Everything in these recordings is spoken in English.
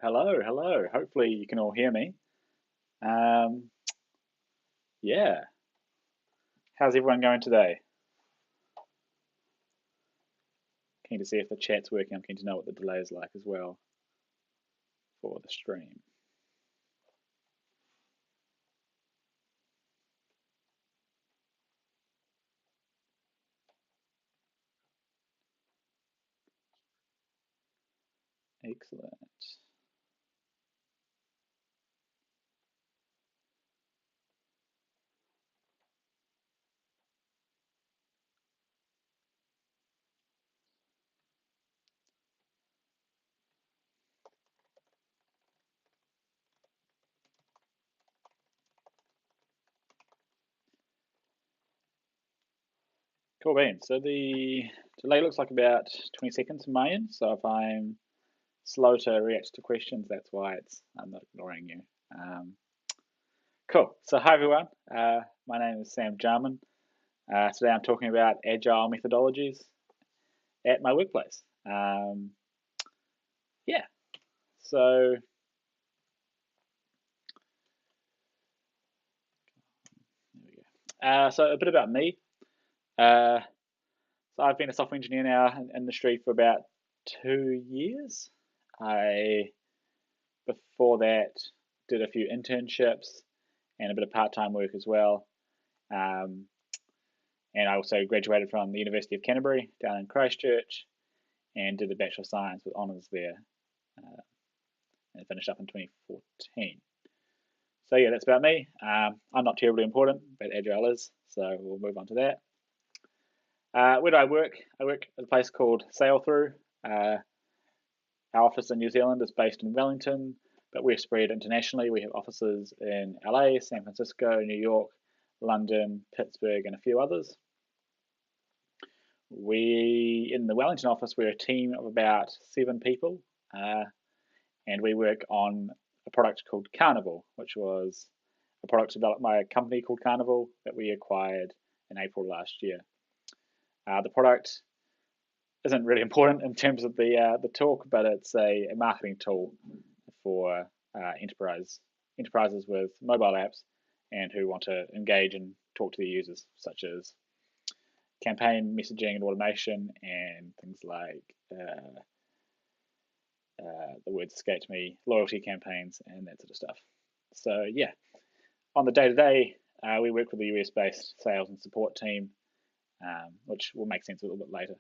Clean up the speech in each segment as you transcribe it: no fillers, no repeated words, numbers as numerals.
Hello, hello. Hopefully you can all hear me. Um, yeah. How's everyone going today? Keen to see if the chat's working. I'm keen to know what the delay is like as well for the stream. Excellent. Cool bean. So the delay looks like about 20 seconds from my end. So if I'm slow to react to questions, that's why I'm not ignoring you. Cool. So hi everyone. My name is Sam Jarman. Today I'm talking about agile methodologies at my workplace. Yeah. So there we go. So a bit about me. Uh, so I've been a software engineer now in the industry for about 2 years. I before that did a few internships and a bit of part-time work as well. Um, and I also graduated from the University of Canterbury down in Christchurch and did a Bachelor of Science with honours there and finished up in 2014. So yeah, that's about me. I'm not terribly important, but Agile is, so we'll move on to that. Where do I work? I work at a place called Sailthru. Our office in New Zealand is based in Wellington, but we're spread internationally. We have offices in LA, San Francisco, New York, London, Pittsburgh, and a few others. In the Wellington office, we're a team of about 7 people, and we work on a product called Carnival, which was a product developed by a company called Carnival that we acquired in April last year. The product isn't really important in terms of the talk, but it's a marketing tool for enterprises with mobile apps and who want to engage and talk to their users, such as campaign messaging and automation and things like the word escaped me, loyalty campaigns and that sort of stuff. So yeah, on the day to day, we work with a US based sales and support team, which will make sense a little bit later.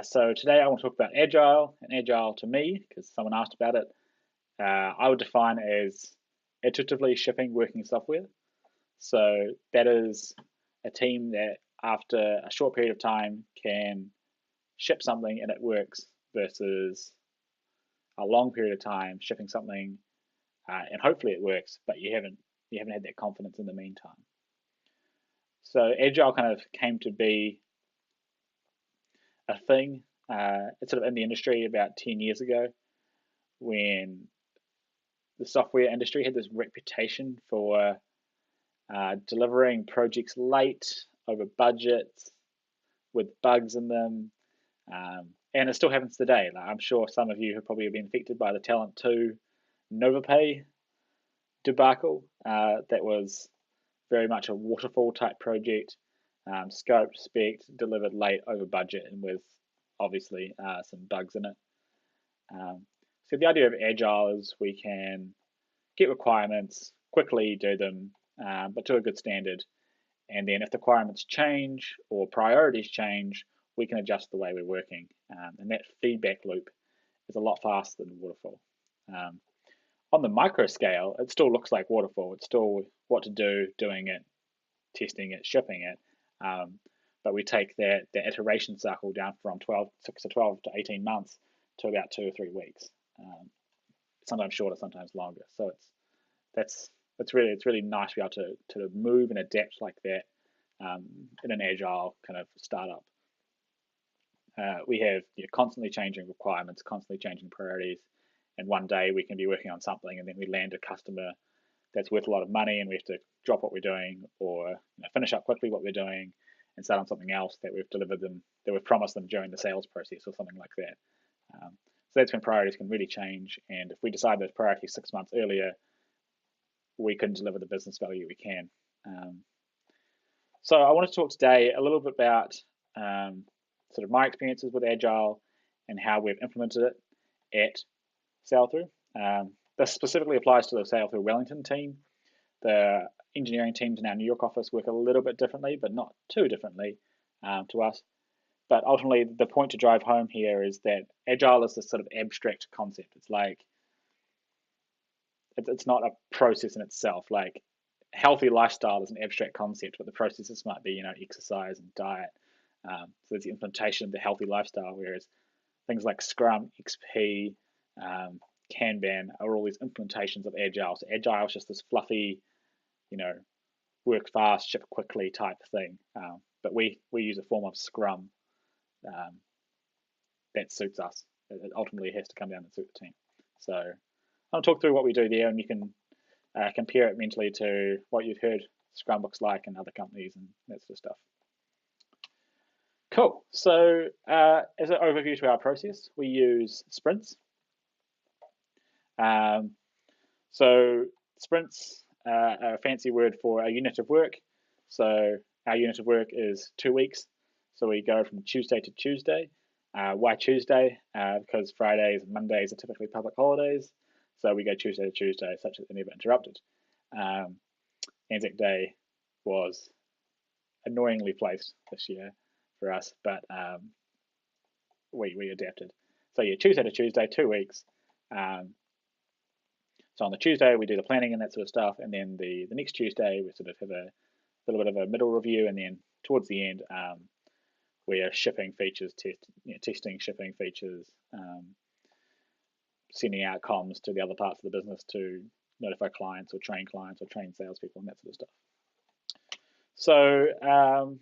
So today I want to talk about Agile, and Agile to me, because someone asked about it, I would define as iteratively shipping working software. So that is a team that after a short period of time can ship something and it works versus a long period of time shipping something and hopefully it works, but you haven't had that confidence in the meantime. So Agile kind of came to be a thing. It's sort of in the industry about 10 years ago when the software industry had this reputation for delivering projects late, over budgets, with bugs in them. And it still happens today. Like, I'm sure some of you have probably been affected by the Talent 2 NovaPay debacle. That was very much a waterfall type project, scoped, spec'd, delivered late, over budget, and with obviously some bugs in it. So the idea of Agile is we can get requirements, quickly do them, but to a good standard. And then if the requirements change or priorities change, we can adjust the way we're working. And that feedback loop is a lot faster than waterfall. On the micro scale, it still looks like waterfall. It's still what to do, doing it, testing it, shipping it. But we take the iteration cycle down from 6 to 12 to 18 months to about 2 or 3 weeks. Sometimes shorter, sometimes longer. So it's really nice to be able to move and adapt like that in an agile kind of startup. We have constantly changing requirements, constantly changing priorities, and one day we can be working on something and then we land a customer that's worth a lot of money and we have to drop what we're doing or finish up quickly what we're doing and start on something else that we've delivered them, that we've promised them during the sales process or something like that. So that's when priorities can really change. And if we decide those priorities 6 months earlier, we couldn't deliver the business value we can. So I wanted to talk today a little bit about sort of my experiences with Agile and how we've implemented it at Sailthru. This specifically applies to the Sailthru Wellington team. The engineering teams in our New York office work a little bit differently, but not too differently to us. But ultimately, the point to drive home here is that Agile is this sort of abstract concept. It's like, it's not a process in itself. Like, healthy lifestyle is an abstract concept, but the processes might be, exercise and diet. So there's the implementation of the healthy lifestyle, whereas things like Scrum, XP, Kanban are all these implementations of Agile. So Agile is just this fluffy, work fast, ship quickly type thing. But we use a form of Scrum that suits us. It ultimately has to come down and suit the team. So I'll talk through what we do there, and you can compare it mentally to what you've heard Scrum looks like in other companies and that sort of stuff. Cool. So as an overview to our process, we use sprints. So sprints are a fancy word for a unit of work. So our unit of work is 2 weeks. So we go from Tuesday to Tuesday. Why Tuesday? Because Fridays and Mondays are typically public holidays. So we go Tuesday to Tuesday, such that they're never interrupted. Anzac Day was annoyingly placed this year for us, but we adapted. So yeah, Tuesday to Tuesday, 2 weeks. So on the Tuesday, we do the planning and that sort of stuff, and then the next Tuesday, we sort of have a little bit of a middle review, and then towards the end, we are shipping features, testing shipping features, sending out comms to the other parts of the business to notify clients or train salespeople and that sort of stuff. So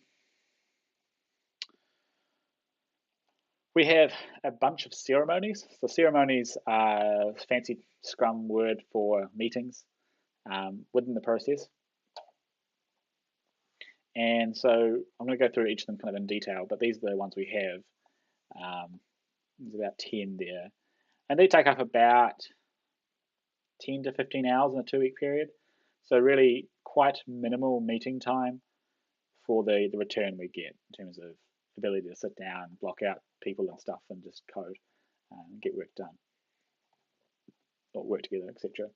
we have a bunch of ceremonies. So ceremonies are a fancy Scrum word for meetings within the process. And so I'm going to go through each of them kind of in detail, but these are the ones we have. There's about 10 there. And they take up about 10 to 15 hours in a 2-week period. So really quite minimal meeting time for the return we get in terms of ability to sit down, block out people and stuff, and just code and get work done, or work together, etc.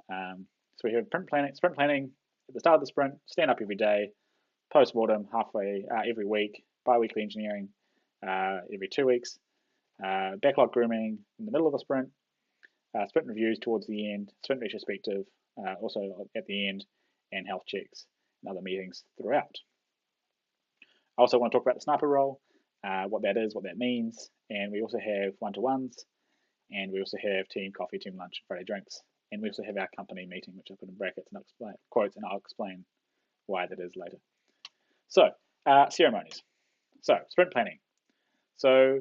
So we have sprint planning at the start of the sprint, stand up every day, postmortem every week, bi-weekly engineering every 2 weeks, backlog grooming in the middle of the sprint, sprint reviews towards the end, sprint retrospective also at the end, and health checks and other meetings throughout. I also want to talk about the sniper role, what that is, what that means, and we also have one-to-ones, and we also have team coffee, team lunch, and Friday drinks, and we also have our company meeting, which I put in brackets and quotes, and I'll explain why that is later. So ceremonies. So sprint planning. So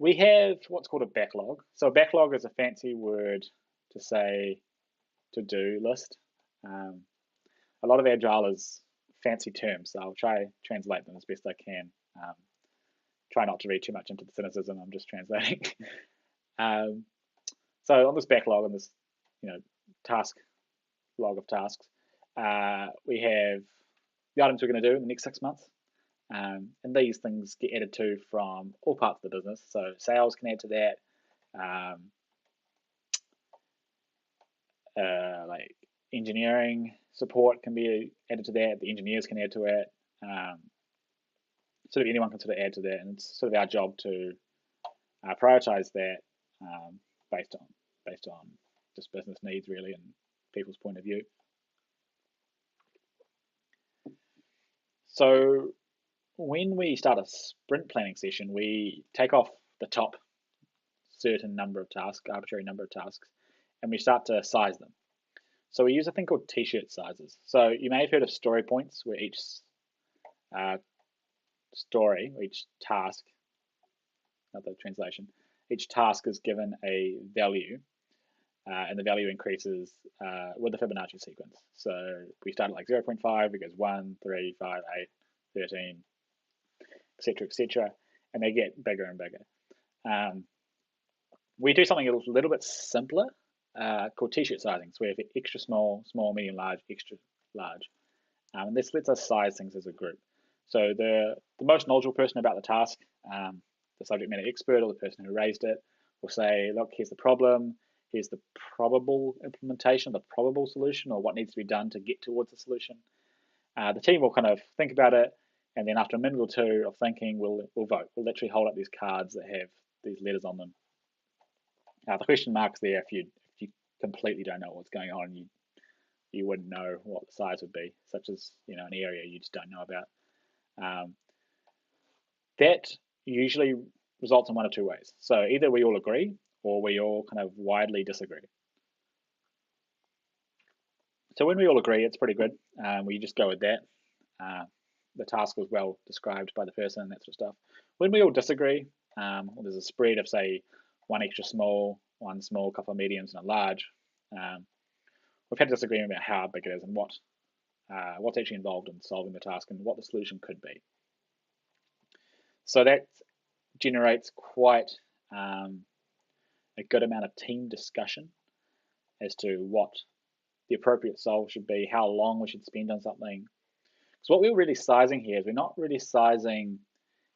we have what's called a backlog. So a backlog is a fancy word to say to-do list. A lot of Agile is fancy terms, so I'll try translate them as best I can. Try not to read too much into the cynicism. I'm just translating. So on this backlog, on this task log of tasks, we have the items we're going to do in the next 6 months, and these things get added to from all parts of the business. So sales can add to that, like engineering support can be added to that. The engineers can add to it. Sort of anyone can sort of add to that, and it's sort of our job to prioritize that based on just business needs really and people's point of view. So when we start a sprint planning session, we take off the top certain number of tasks, arbitrary number of tasks, and we start to size them. So we use a thing called t-shirt sizes. So you may have heard of story points, where each story, each task, another translation, each task is given a value, and the value increases with the Fibonacci sequence. So we start at like 0.5, it goes 1, 3, 5, 8, 13, etc., and they get bigger and bigger. We do something a little bit simpler called t-shirt sizing. So we have extra small, small, medium, large, extra large. And this lets us size things as a group. So the most knowledgeable person about the task, the subject matter expert or the person who raised it, will say, look, here's the problem, here's the probable implementation, the probable solution, or what needs to be done to get towards the solution. The team will kind of think about it, and then after a minute or two of thinking, we'll vote. We'll literally hold up these cards that have these letters on them. The question mark's there if you completely don't know what's going on. You wouldn't know what the size would be, such as an area you just don't know about. That usually results in one of two ways. So either we all agree or we all kind of widely disagree. So when we all agree, it's pretty good. We just go with that. The task was well described by the person and that sort of stuff. When we all disagree, there's a spread of, say, one extra small, one small, couple of mediums, and a large. We've had a disagreement about how big it is and what's actually involved in solving the task and what the solution could be. So that generates quite a good amount of team discussion as to what the appropriate solve should be, how long we should spend on something. So what we're really sizing here is we're not really sizing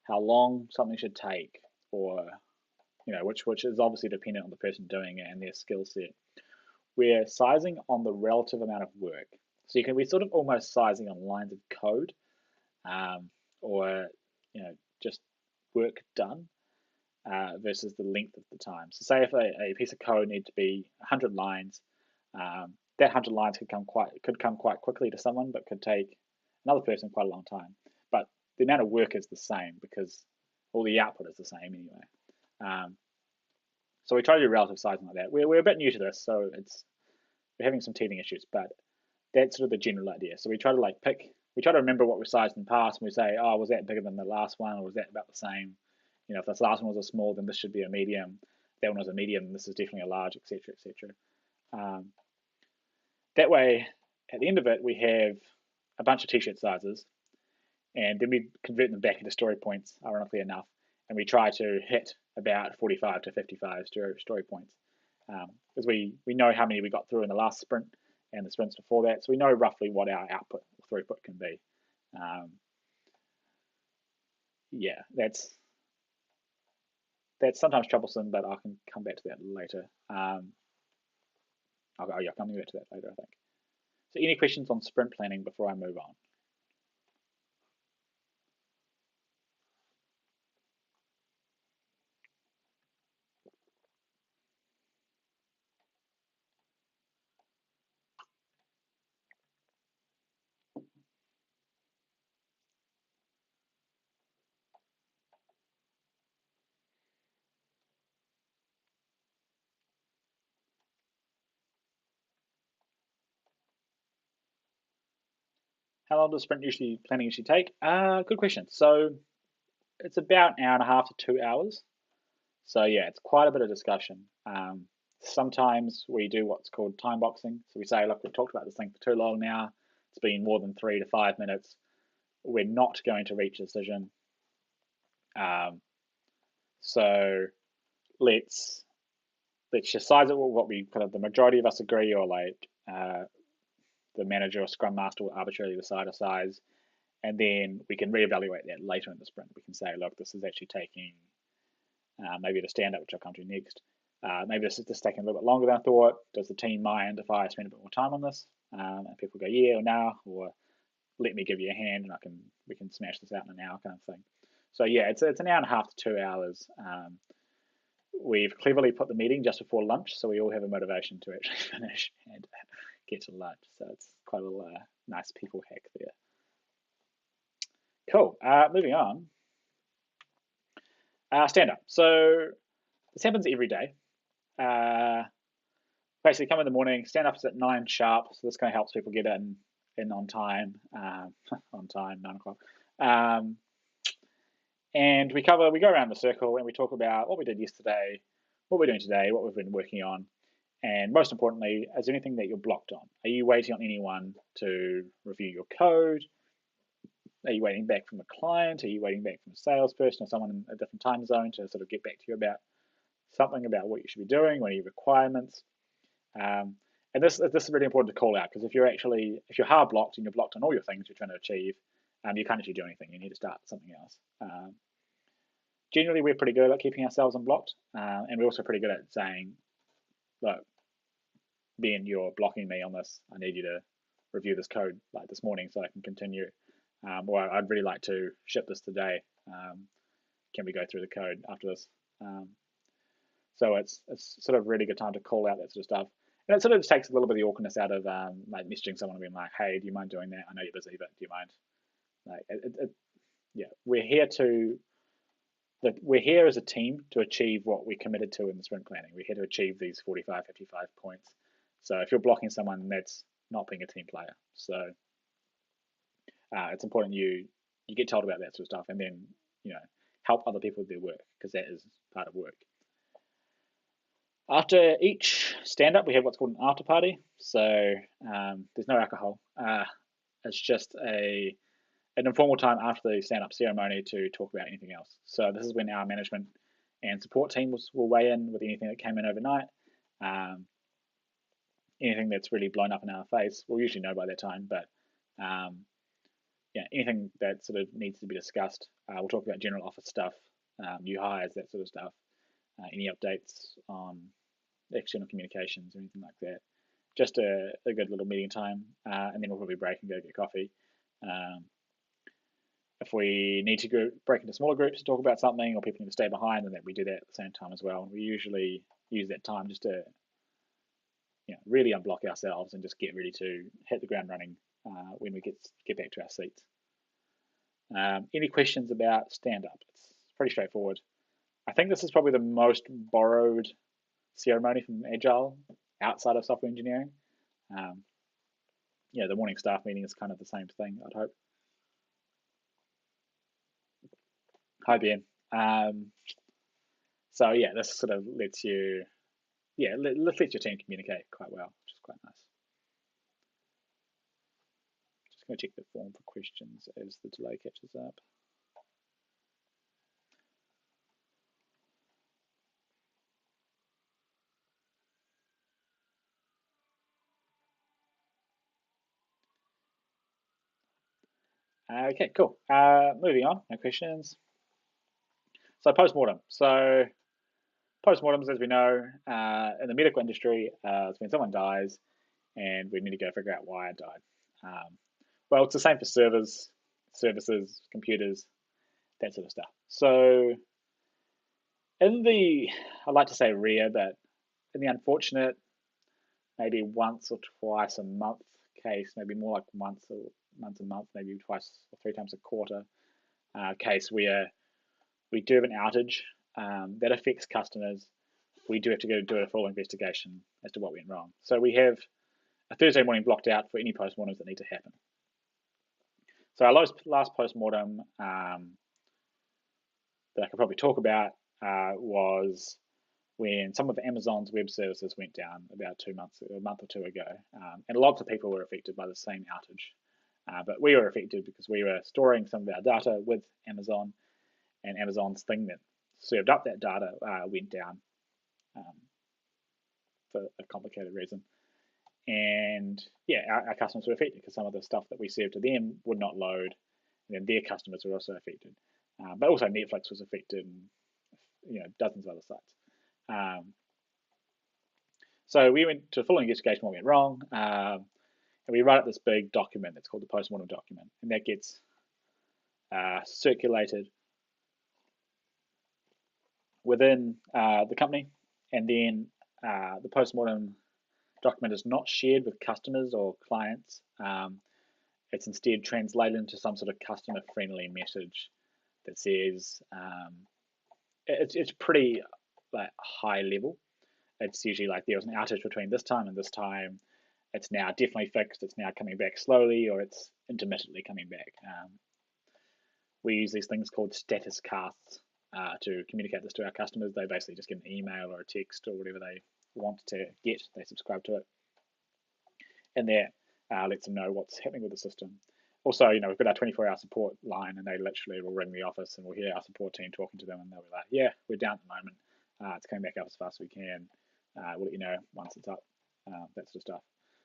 how long something should take, or which is obviously dependent on the person doing it and their skill set. We're sizing on the relative amount of work. So we're sort of almost sizing on lines of code, or just work done versus the length of the time. So say if a piece of code needs to be 100 lines, that 100 lines could come quite quickly to someone, but could take another person quite a long time. But the amount of work is the same because all the output is the same anyway. So we try to do relative sizing like that. We're a bit new to this, so we're having some teething issues, but that's sort of the general idea. So we try to remember what we sized in the past, and we say, oh, was that bigger than the last one, or was that about the same? If this last one was a small, then this should be a medium. That one was a medium, this is definitely a large, etc., etc. That way, at the end of it, we have a bunch of t-shirt sizes, and then we convert them back into story points, ironically enough, and we try to hit about 45 to 55 story points, because we know how many we got through in the last sprint and the sprints before that, so we know roughly what our output or throughput can be. Yeah, that's sometimes troublesome, but I can come back to that later. I'll come back to that later, I think. So any questions on sprint planning before I move on? How long does sprint planning usually take? Good question. So it's about an hour and a half to 2 hours. So yeah, it's quite a bit of discussion. Sometimes we do what's called time boxing. So we say, look, we've talked about this thing for too long now. It's been more than 3 to 5 minutes. We're not going to reach a decision. So let's just size it with what we kind of the majority of us agree, or like the manager or scrum master will arbitrarily decide a size, and then we can reevaluate that later in the sprint. We can say, look, this is actually taking maybe the stand-up, which I'll come to next. Maybe this is just taking a little bit longer than I thought. Does the team mind if I spend a bit more time on this? And people go, yeah or no, or let me give you a hand and we can smash this out in an hour, kind of thing. So yeah, it's an hour and a half to 2 hours. We've cleverly put the meeting just before lunch, so we all have a motivation to actually finish and get to lunch. So it's quite a nice people hack there. Cool. Moving on. Stand up. So this happens every day. Basically, come in the morning. Stand up is at 9 sharp, so this kind of helps people get in on time. On time, 9 o'clock. And we go around the circle and we talk about what we did yesterday, what we're doing today, what we've been working on, and most importantly, is there anything that you're blocked on? Are you waiting on anyone to review your code? Are you waiting back from a client? Are you waiting back from a salesperson or someone in a different time zone to sort of get back to you about something about what you should be doing, what are your requirements. And this is really important to call out, because if you're hard blocked and you're blocked on all your things you're trying to achieve, you can't actually do anything. You need to start something else. Generally, we're pretty good at keeping ourselves unblocked, and we're also pretty good at saying, look, Ben, you're blocking me on this. I need you to review this code like this morning so I can continue. Or I'd really like to ship this today. Can we go through the code after this? So it's sort of really good time to call out that sort of stuff. And it sort of just takes a little bit of the awkwardness out of like messaging someone and being like, hey, do you mind doing that? I know you're busy, but do you mind? Like, yeah, we're here as a team to achieve what we committed to in the sprint planning. We're here to achieve these 45, 55 points. So if you're blocking someone, that's not being a team player. So it's important you get told about that sort of stuff, and then help other people with their work, because that is part of work. After each stand-up, we have what's called an after party. So there's no alcohol. It's just an informal time after the stand-up ceremony to talk about anything else. So this is when our management and support team will weigh in with anything that came in overnight. Anything that's really blown up in our face, we'll usually know by that time. But anything that sort of needs to be discussed, we'll talk about general office stuff, new hires, that sort of stuff. Any updates on external communications or anything like that. Just a good little meeting time, and then we'll probably break and go get coffee. If we need to break into smaller groups to talk about something, or people need to stay behind, then we do that at the same time as well. We usually use that time just to really unblock ourselves and just get ready to hit the ground running when we get back to our seats. Any questions about stand-up? It's pretty straightforward. I think this is probably the most borrowed ceremony from Agile outside of software engineering. The morning staff meeting is kind of the same thing, I'd hope. Hi, Ben. So yeah, this sort of lets you, lets your team communicate quite well, which is quite nice. Just going to check the form for questions as the delay catches up. Okay, cool. Moving on, no questions. So postmortem. So postmortems, as we know, in the medical industry, it's when someone dies and we need to go figure out why it died. Well, it's the same for servers, services, computers, that sort of stuff. So in the, I like to say rare, but in the unfortunate, maybe once or twice a month case, maybe more like once a month, maybe twice or three times a quarter case where we do have an outage that affects customers, we do have to go do a full investigation as to what went wrong. So we have a Thursday morning blocked out for any postmortems that need to happen. So our last postmortem that I could probably talk about was when some of Amazon's web services went down about a month or two ago. And lots of people were affected by the same outage. But we were affected because we were storing some of our data with Amazon, and Amazon's thing that served up that data went down for a complicated reason. And our customers were affected because some of the stuff that we served to them would not load, and then their customers were also affected. But also Netflix was affected, and dozens of other sites. So we went to a full investigation what went wrong, and we write up this big document that's called the postmortem document, and that gets circulated within the company, and then the postmortem document is not shared with customers or clients. It's instead translated into some sort of customer-friendly message that says it's pretty high level. It's usually like there was an outage between this time and this time. It's now definitely fixed. It's now coming back slowly, or it's intermittently coming back. We use these things called status casts to communicate this to our customers. They basically just get an email or a text or whatever they want to get. They subscribe to it, and that lets them know what's happening with the system. Also, we've got our 24-hour support line, and they literally will ring the office, and we'll hear our support team talking to them, and they'll be like, "Yeah, we're down at the moment. It's coming back up as fast as we can. We'll let you know once it's up. That sort of stuff.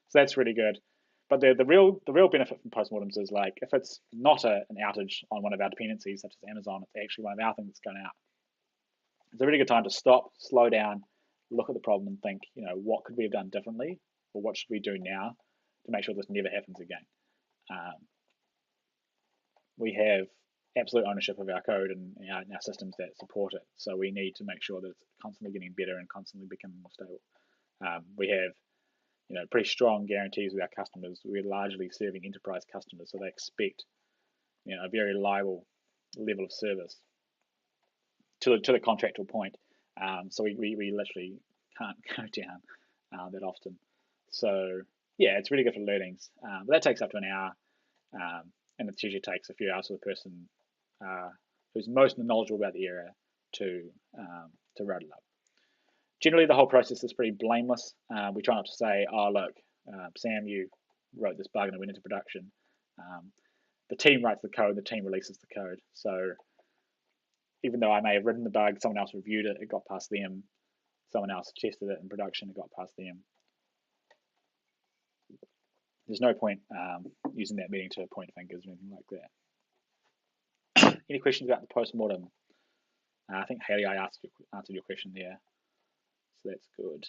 So that's really good. But the real benefit from Postmortems is like if it's not an outage on one of our dependencies, such as Amazon, it's actually one of our things that's going out. It's a really good time to stop, slow down, look at the problem, and think, what could we have done differently, or what should we do now to make sure this never happens again. We have absolute ownership of our code and our systems that support it, so we need to make sure that it's constantly getting better and constantly becoming more stable. We have pretty strong guarantees with our customers. We're largely serving enterprise customers, so they expect a very reliable level of service to the contractual point. So we literally can't go down that often. So yeah, it's really good for learnings. But that takes up to an hour, and it usually takes a few hours for the person who's most knowledgeable about the area to write it up. Generally, the whole process is pretty blameless. We try not to say, oh, look, Sam, you wrote this bug and it went into production. The team writes the code, the team releases the code. So even though I may have written the bug, someone else reviewed it, it got past them. Someone else tested it in production, it got past them. There's no point using that meeting to point fingers or anything like that. Any questions about the postmortem? I think Haley, I answered your question there. So that's good.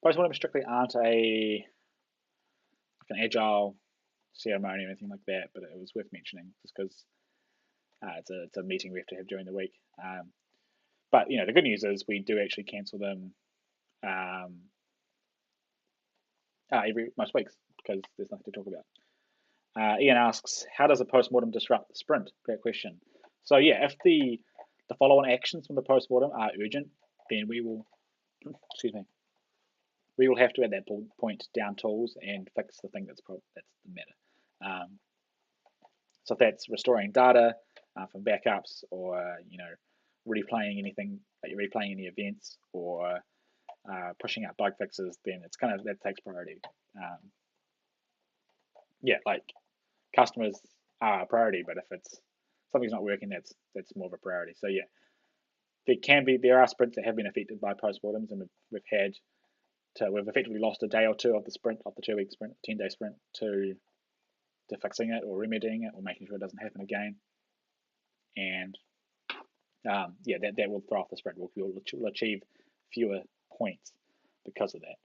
Postmortem strictly aren't an agile ceremony or anything like that, but it was worth mentioning just because it's a meeting we have to have during the week. But the good news is we do actually cancel them most weeks because there's nothing to talk about. Ian asks, how does a postmortem disrupt the sprint? Great question. So yeah, if the follow-on actions from the postmortem are urgent, then we will have to at that point down tools and fix the thing that's the matter. So if that's restoring data from backups, or replaying anything, replaying any events, or pushing out bug fixes, then it's that takes priority. Like customers are a priority, but if it's something's not working, that's more of a priority. So yeah, there are sprints that have been affected by postmortems, and we've effectively lost a day or two of the sprint, of the 2-week sprint, 10-day sprint, to fixing it or remedying it or making sure it doesn't happen again. And that will throw off the sprint. We'll achieve fewer points because of that.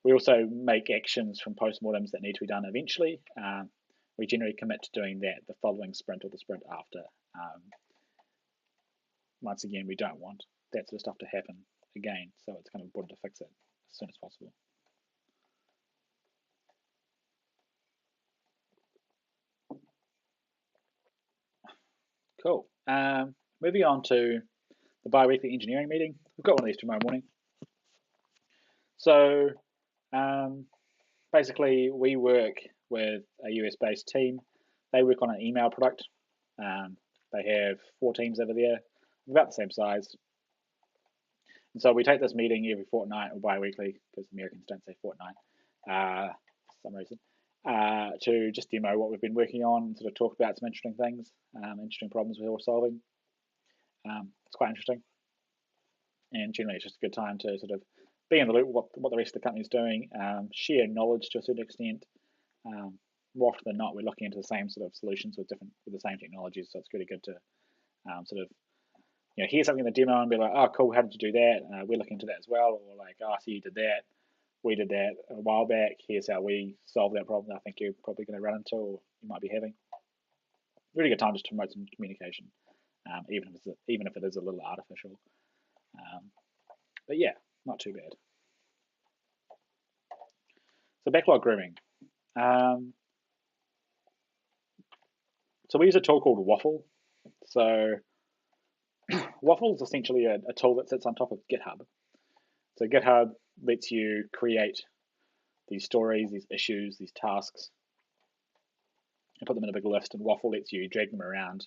We also make actions from postmortems that need to be done eventually. We generally commit to doing that the following sprint or the sprint after. Once again, we don't want that sort of stuff to happen again, so it's kind of important to fix it as soon as possible. Cool. Moving on to the bi-weekly engineering meeting. We've got one of these tomorrow morning. So basically, we work with a US-based team. They work on an email product. They have 4 teams over there, about the same size. And so we take this meeting every fortnight or bi-weekly, because Americans don't say fortnight for some reason, to just demo what we've been working on and sort of talk about some interesting things, interesting problems we're all solving. It's quite interesting. And generally, it's just a good time to sort of be in the loop what the rest of the company is doing, share knowledge to a certain extent. More often than not, we're looking into the same sort of solutions with the same technologies, so it's really good to sort of hear something in the demo and be like, oh, cool, how did you do that? We're looking into that as well. Or like, oh, so you did that. We did that a while back. Here's how we solved that problem I think you're probably going to run into or you might be having. Really good time just to promote some communication, even if it is a little artificial. But yeah, not too bad. So backlog grooming. So we use a tool called Waffle. So Waffle is essentially a tool that sits on top of GitHub. So GitHub lets you create these stories, these issues, these tasks, and put them in a big list, and Waffle lets you drag them around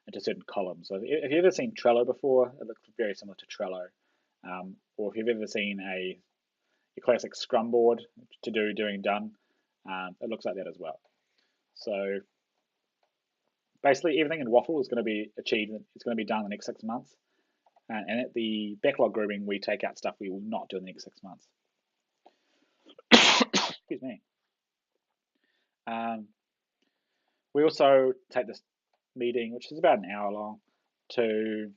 into certain columns. So if you've ever seen Trello before, it looks very similar to Trello. Or if you've ever seen a classic Scrum board doing done, it looks like that as well. So basically everything in Waffle is going to be achieved. It's going to be done in the next 6 months. And at the backlog grooming, we take out stuff we will not do in the next 6 months. Excuse me. We also take this meeting, which is about an hour long, to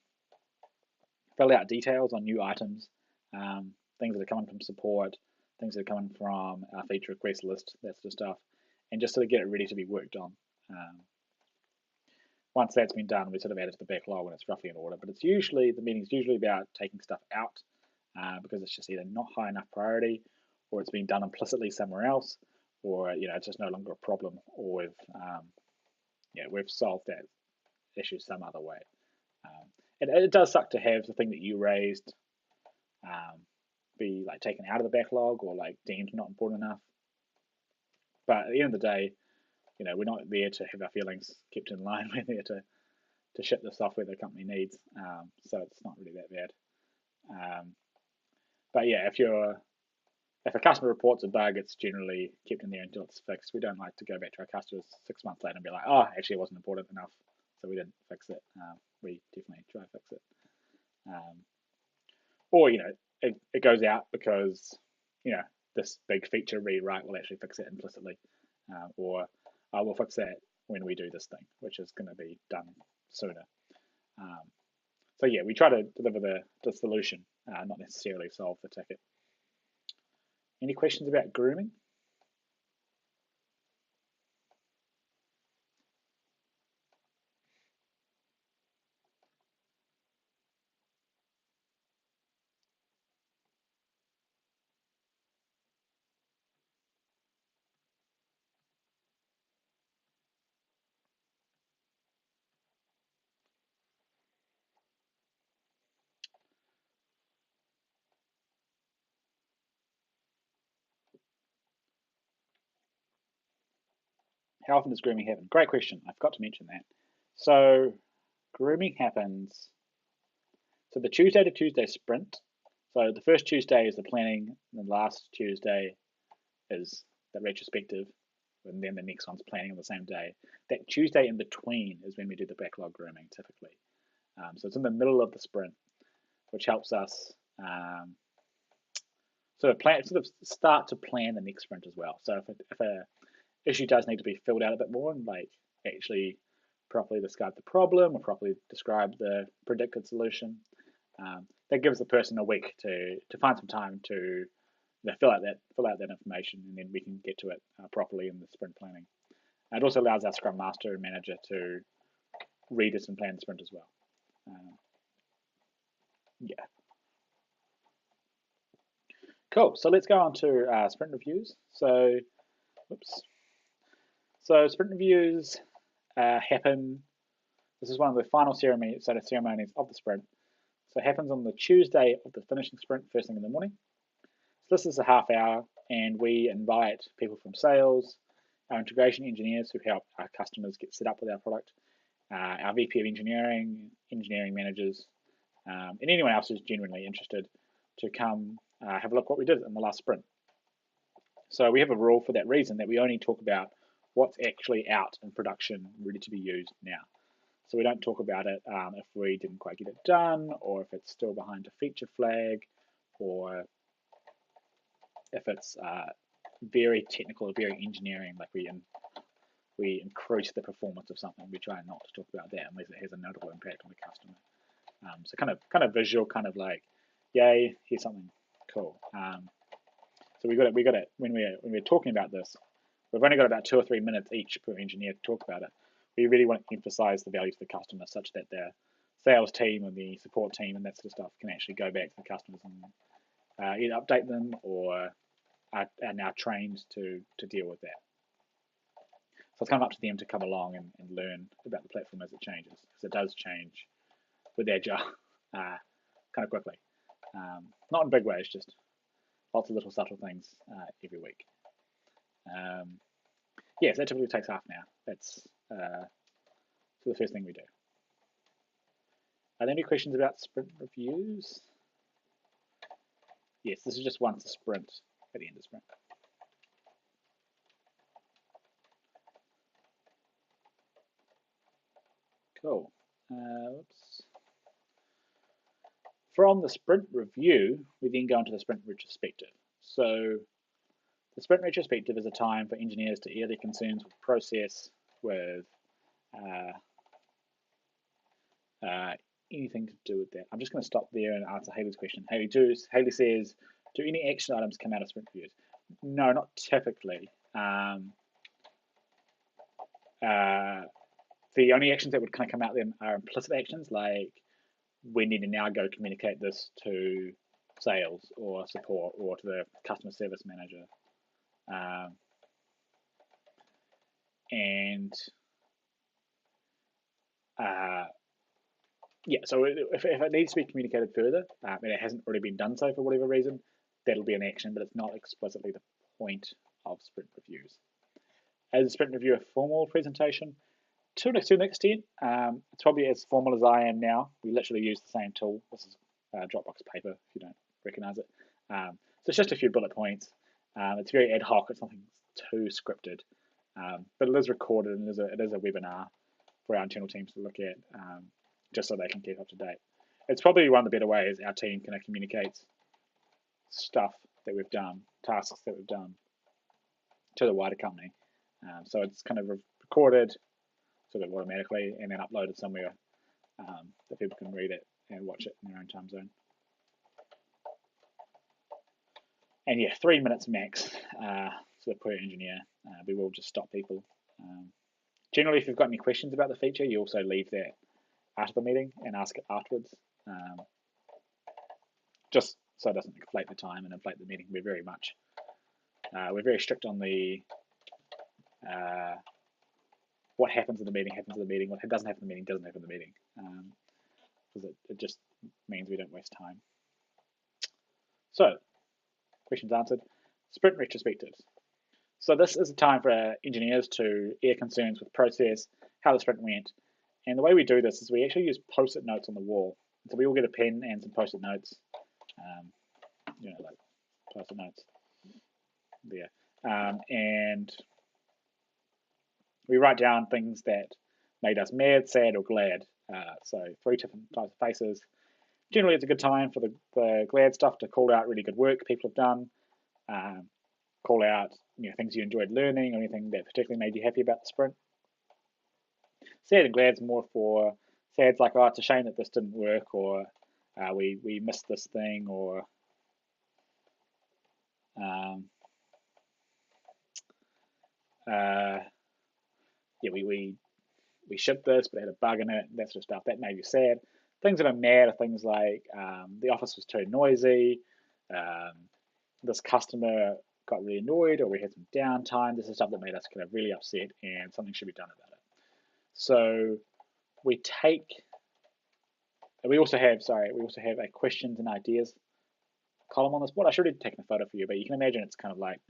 fill out details on new items, things that are coming from support, things that are coming from our feature request list, that sort of stuff, and just sort of get it ready to be worked on. Once that's been done, we sort of add it to the backlog when it's roughly in order. But it's usually, the meeting's usually about taking stuff out because it's just either not high enough priority, or it's been done implicitly somewhere else, or it's just no longer a problem, or we've solved that issue some other way. It does suck to have the thing that you raised be like taken out of the backlog or like deemed not important enough. But at the end of the day, we're not there to have our feelings kept in line. We're there to ship the software the company needs. So it's not really that bad. But yeah, if a customer reports a bug, it's generally kept in there until it's fixed. We don't like to go back to our customers 6 months later and be like, oh, actually it wasn't important enough, so we didn't fix it. We definitely try to fix it. Or it goes out because this big feature rewrite will actually fix it implicitly, or we'll fix that when we do this thing, which is going to be done sooner. So yeah, we try to deliver the solution, not necessarily solve the ticket. Any questions about grooming? How often does grooming happen? Great question. I forgot to mention that. So grooming happens. So the Tuesday to Tuesday sprint. So the first Tuesday is the planning, and the last Tuesday is the retrospective, and then the next one's planning on the same day. That Tuesday in between is when we do the backlog grooming, typically. So it's in the middle of the sprint, which helps us sort of start to plan the next sprint as well. So if a issue does need to be filled out a bit more and like actually properly describe the problem or properly describe the predicted solution, that gives the person a week to find some time to fill out that information, and then we can get to it properly in the sprint planning. It also allows our Scrum Master and Manager to read this and plan the sprint as well. Yeah. Cool. So let's go on to sprint reviews. So sprint reviews happen. This is one of the final ceremonies of the sprint. So it happens on the Tuesday of the finishing sprint, first thing in the morning. So this is a half hour, and we invite people from sales, our integration engineers who help our customers get set up with our product, our VP of engineering managers, and anyone else who's genuinely interested to come have a look at what we did in the last sprint. So we have a rule for that reason that we only talk about what's actually out in production, ready to be used now. So we don't talk about it if we didn't quite get it done, or if it's still behind a feature flag, or if it's very technical or very engineering, like we increase the performance of something. We try not to talk about that unless it has a notable impact on the customer. So kind of visual, kind of like, yay, here's something cool. So we got it when we're talking about this. We've only got about 2 or 3 minutes each per engineer to talk about it. We really want to emphasize the value to the customer, such that the sales team and the support team and that sort of stuff can actually go back to the customers and either update them or are now trained to deal with that. So it's kind of up to them to come along and learn about the platform as it changes, because it does change with Agile kind of quickly. Not in big ways, just lots of little subtle things every week. Yes, that typically takes half an hour. That's the first thing we do. Are there any questions about sprint reviews? Yes, this is just once a sprint at the end of sprint. Cool. From the sprint review, we then go into the sprint retrospective. So the sprint retrospective is a time for engineers to air their concerns with process, with anything to do with that. I'm just going to stop there and answer Haley's question. Haley says, do any action items come out of sprint reviews? No, not typically. The only actions that would kind of come out of them are implicit actions, like we need to now go communicate this to sales or support or to the customer service manager. Yeah, so if it needs to be communicated further, and it hasn't already been done so for whatever reason, that'll be an action, but it's not explicitly the point of sprint reviews. As a sprint review, a formal presentation, to an extent, it's probably as formal as I am now. We literally use the same tool. This is Dropbox paper, if you don't recognize it. So it's just a few bullet points. It's very ad hoc. It's nothing too scripted, but it is recorded and it is a webinar for our internal teams to look at, just so they can keep up to date. It's probably one of the better ways our team kind of communicates stuff that we've done, tasks that we've done to the wider company. So it's kind of recorded sort of automatically and then uploaded somewhere that people can read it and watch it in their own time zone. And yeah, 3 minutes max so per engineer. We will just stop people. Generally, if you've got any questions about the feature, you also leave that after the meeting and ask it afterwards, just so it doesn't inflate the time and inflate the meeting. We're very strict on the what happens in the meeting happens in the meeting. What doesn't happen in the meeting doesn't happen in the meeting, because it just means we don't waste time. So, questions answered. Sprint retrospectives. So this is a time for engineers to air concerns with process, how the sprint went. And the way we do this is we actually use post-it notes on the wall. So we all get a pen and some post-it notes, like post-it notes there. And we write down things that made us mad, sad, or glad. So 3 different types of faces. Generally, it's a good time for the glad stuff to call out really good work people have done, call out things you enjoyed learning or anything that particularly made you happy about the sprint. Sad and glad's more for sad's like, oh, it's a shame that this didn't work, or we missed this thing, or we shipped this but it had a bug in it, that sort of stuff. That made you sad. Things that are mad are things like the office was too noisy, this customer got really annoyed, or we had some downtime. This is stuff that made us kind of really upset and something should be done about it. So we also have a questions and ideas column on this board. I should have taken a photo for you, but you can imagine it's kind of like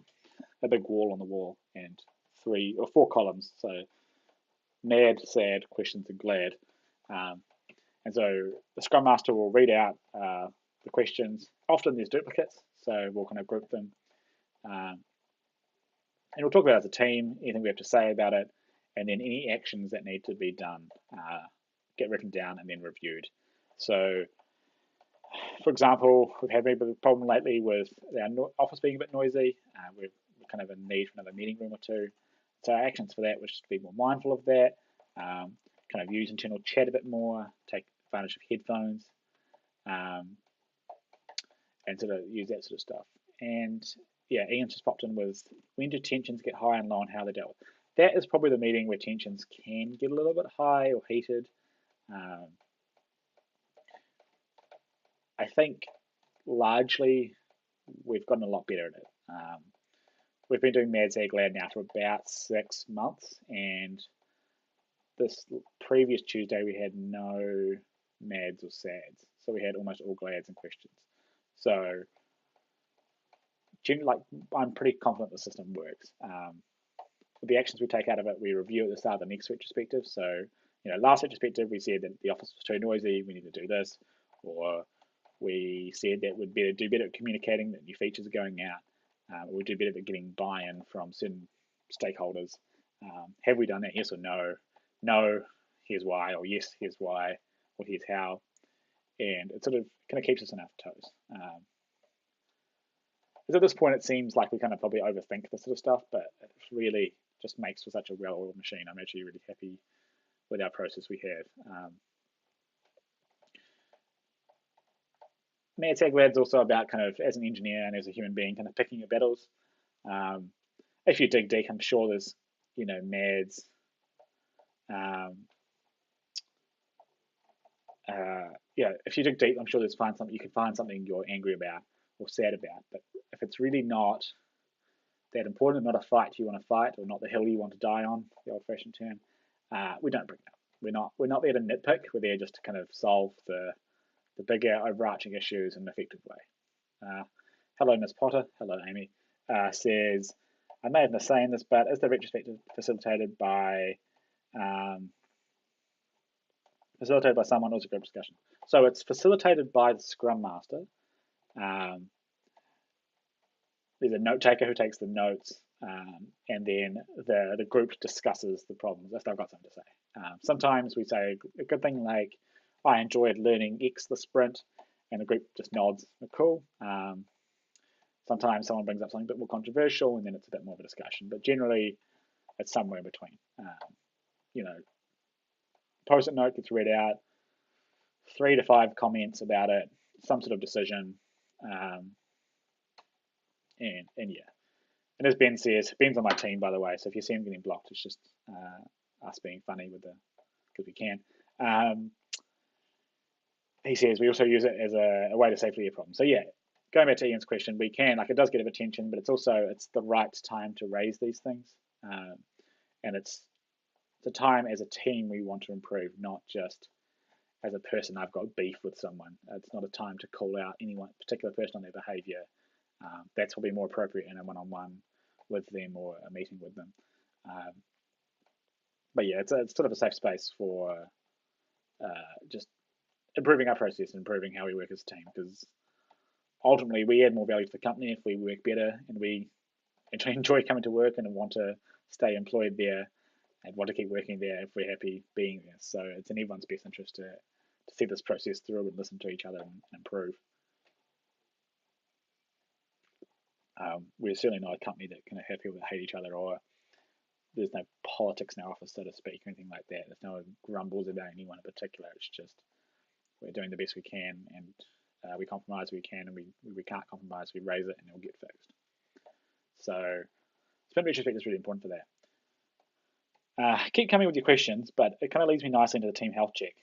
a big wall on the wall and 3 or 4 columns. So mad, sad, questions, and glad. And so the Scrum Master will read out the questions. Often there's duplicates, so we'll kind of group them. And we'll talk about it as a team, anything we have to say about it, and then any actions that need to be done get written down and then reviewed. So, for example, we've had a bit of a problem lately with our office being a bit noisy. We're kind of in need for another meeting room or 2. So our actions for that, which is to be more mindful of that, kind of use internal chat a bit more, take advantage of headphones, and sort of use that sort of stuff. And yeah, Ian just popped in with when do tensions get high and low and how they're dealt with. That is probably the meeting where tensions can get a little bit high or heated. I think largely we've gotten a lot better at it. We've been doing Mad, Sad, Glad now for about 6 months, and this previous Tuesday we had no Mads or Sads, so we had almost all Glads and questions. So generally, I'm pretty confident the system works. The actions we take out of it, we review at the start of the next retrospective. So, last retrospective, we said that the office was too noisy, we need to do this, or we said that we'd do better at communicating that new features are going out, or we'd do better at getting buy-in from certain stakeholders. Have we done that? Yes or no? No. here's why, or yes, here's why, or here's how, and it sort of kind of keeps us on our toes. Because at this point, it seems like we kind of probably overthink this sort of stuff, but it really just makes for such a well-oiled machine. I'm actually really happy with our process we have. Mad Tag Lad's also about kind of, as an engineer and as a human being, kind of picking your battles. If you dig deep, I'm sure there's, Mads. If you dig deep, I'm sure you can find something you're angry about or sad about. But if it's really not that important, not a fight you want to fight, or not the hill you want to die on, the old-fashioned term, we don't bring it up. We're not there to nitpick. We're there just to kind of solve the bigger overarching issues in an effective way. Hello, Miss Potter. Hello, Amy. Says, I may have missed saying this, but is the retrospective facilitated by someone or is a group discussion? So it's facilitated by the Scrum Master. There's a note taker who takes the notes, and then the group discusses the problems if they've got something to say. Sometimes we say a good thing like, I enjoyed learning X the sprint, and the group just nods, cool. Sometimes someone brings up something a bit more controversial, and then it's a bit more of a discussion. But generally, it's somewhere in between. Post-it note gets read out, 3 to 5 comments about it, some sort of decision, and yeah. And as Ben says, Ben's on my team, by the way, so if you see him getting blocked, it's just us being funny because we can. He says we also use it as a way to safely hear problems. So yeah, going back to Ian's question, we can, it does get a bit of attention, but it's the right time to raise these things. And it's the time as a team we want to improve, not just as a person I've got beef with someone. It's not a time to call out any one particular person on their behavior. That's probably more appropriate in a one-on-one with them or a meeting with them. But yeah, it's sort of a safe space for just improving our process and improving how we work as a team, because ultimately we add more value to the company if we work better and we enjoy coming to work and want to stay employed there and want to keep working there if we're happy being there. So it's in everyone's best interest to see this process through and listen to each other and improve. We're certainly not a company that can have people that hate each other, or there's no politics in our office, so to speak, or anything like that. There's no grumbles about anyone in particular. It's just we're doing the best we can, and we compromise we can, and we can't compromise, we raise it, and it'll get fixed. So sprint retrospect is really important for that. Keep coming with your questions, but it kind of leads me nicely into the team health check.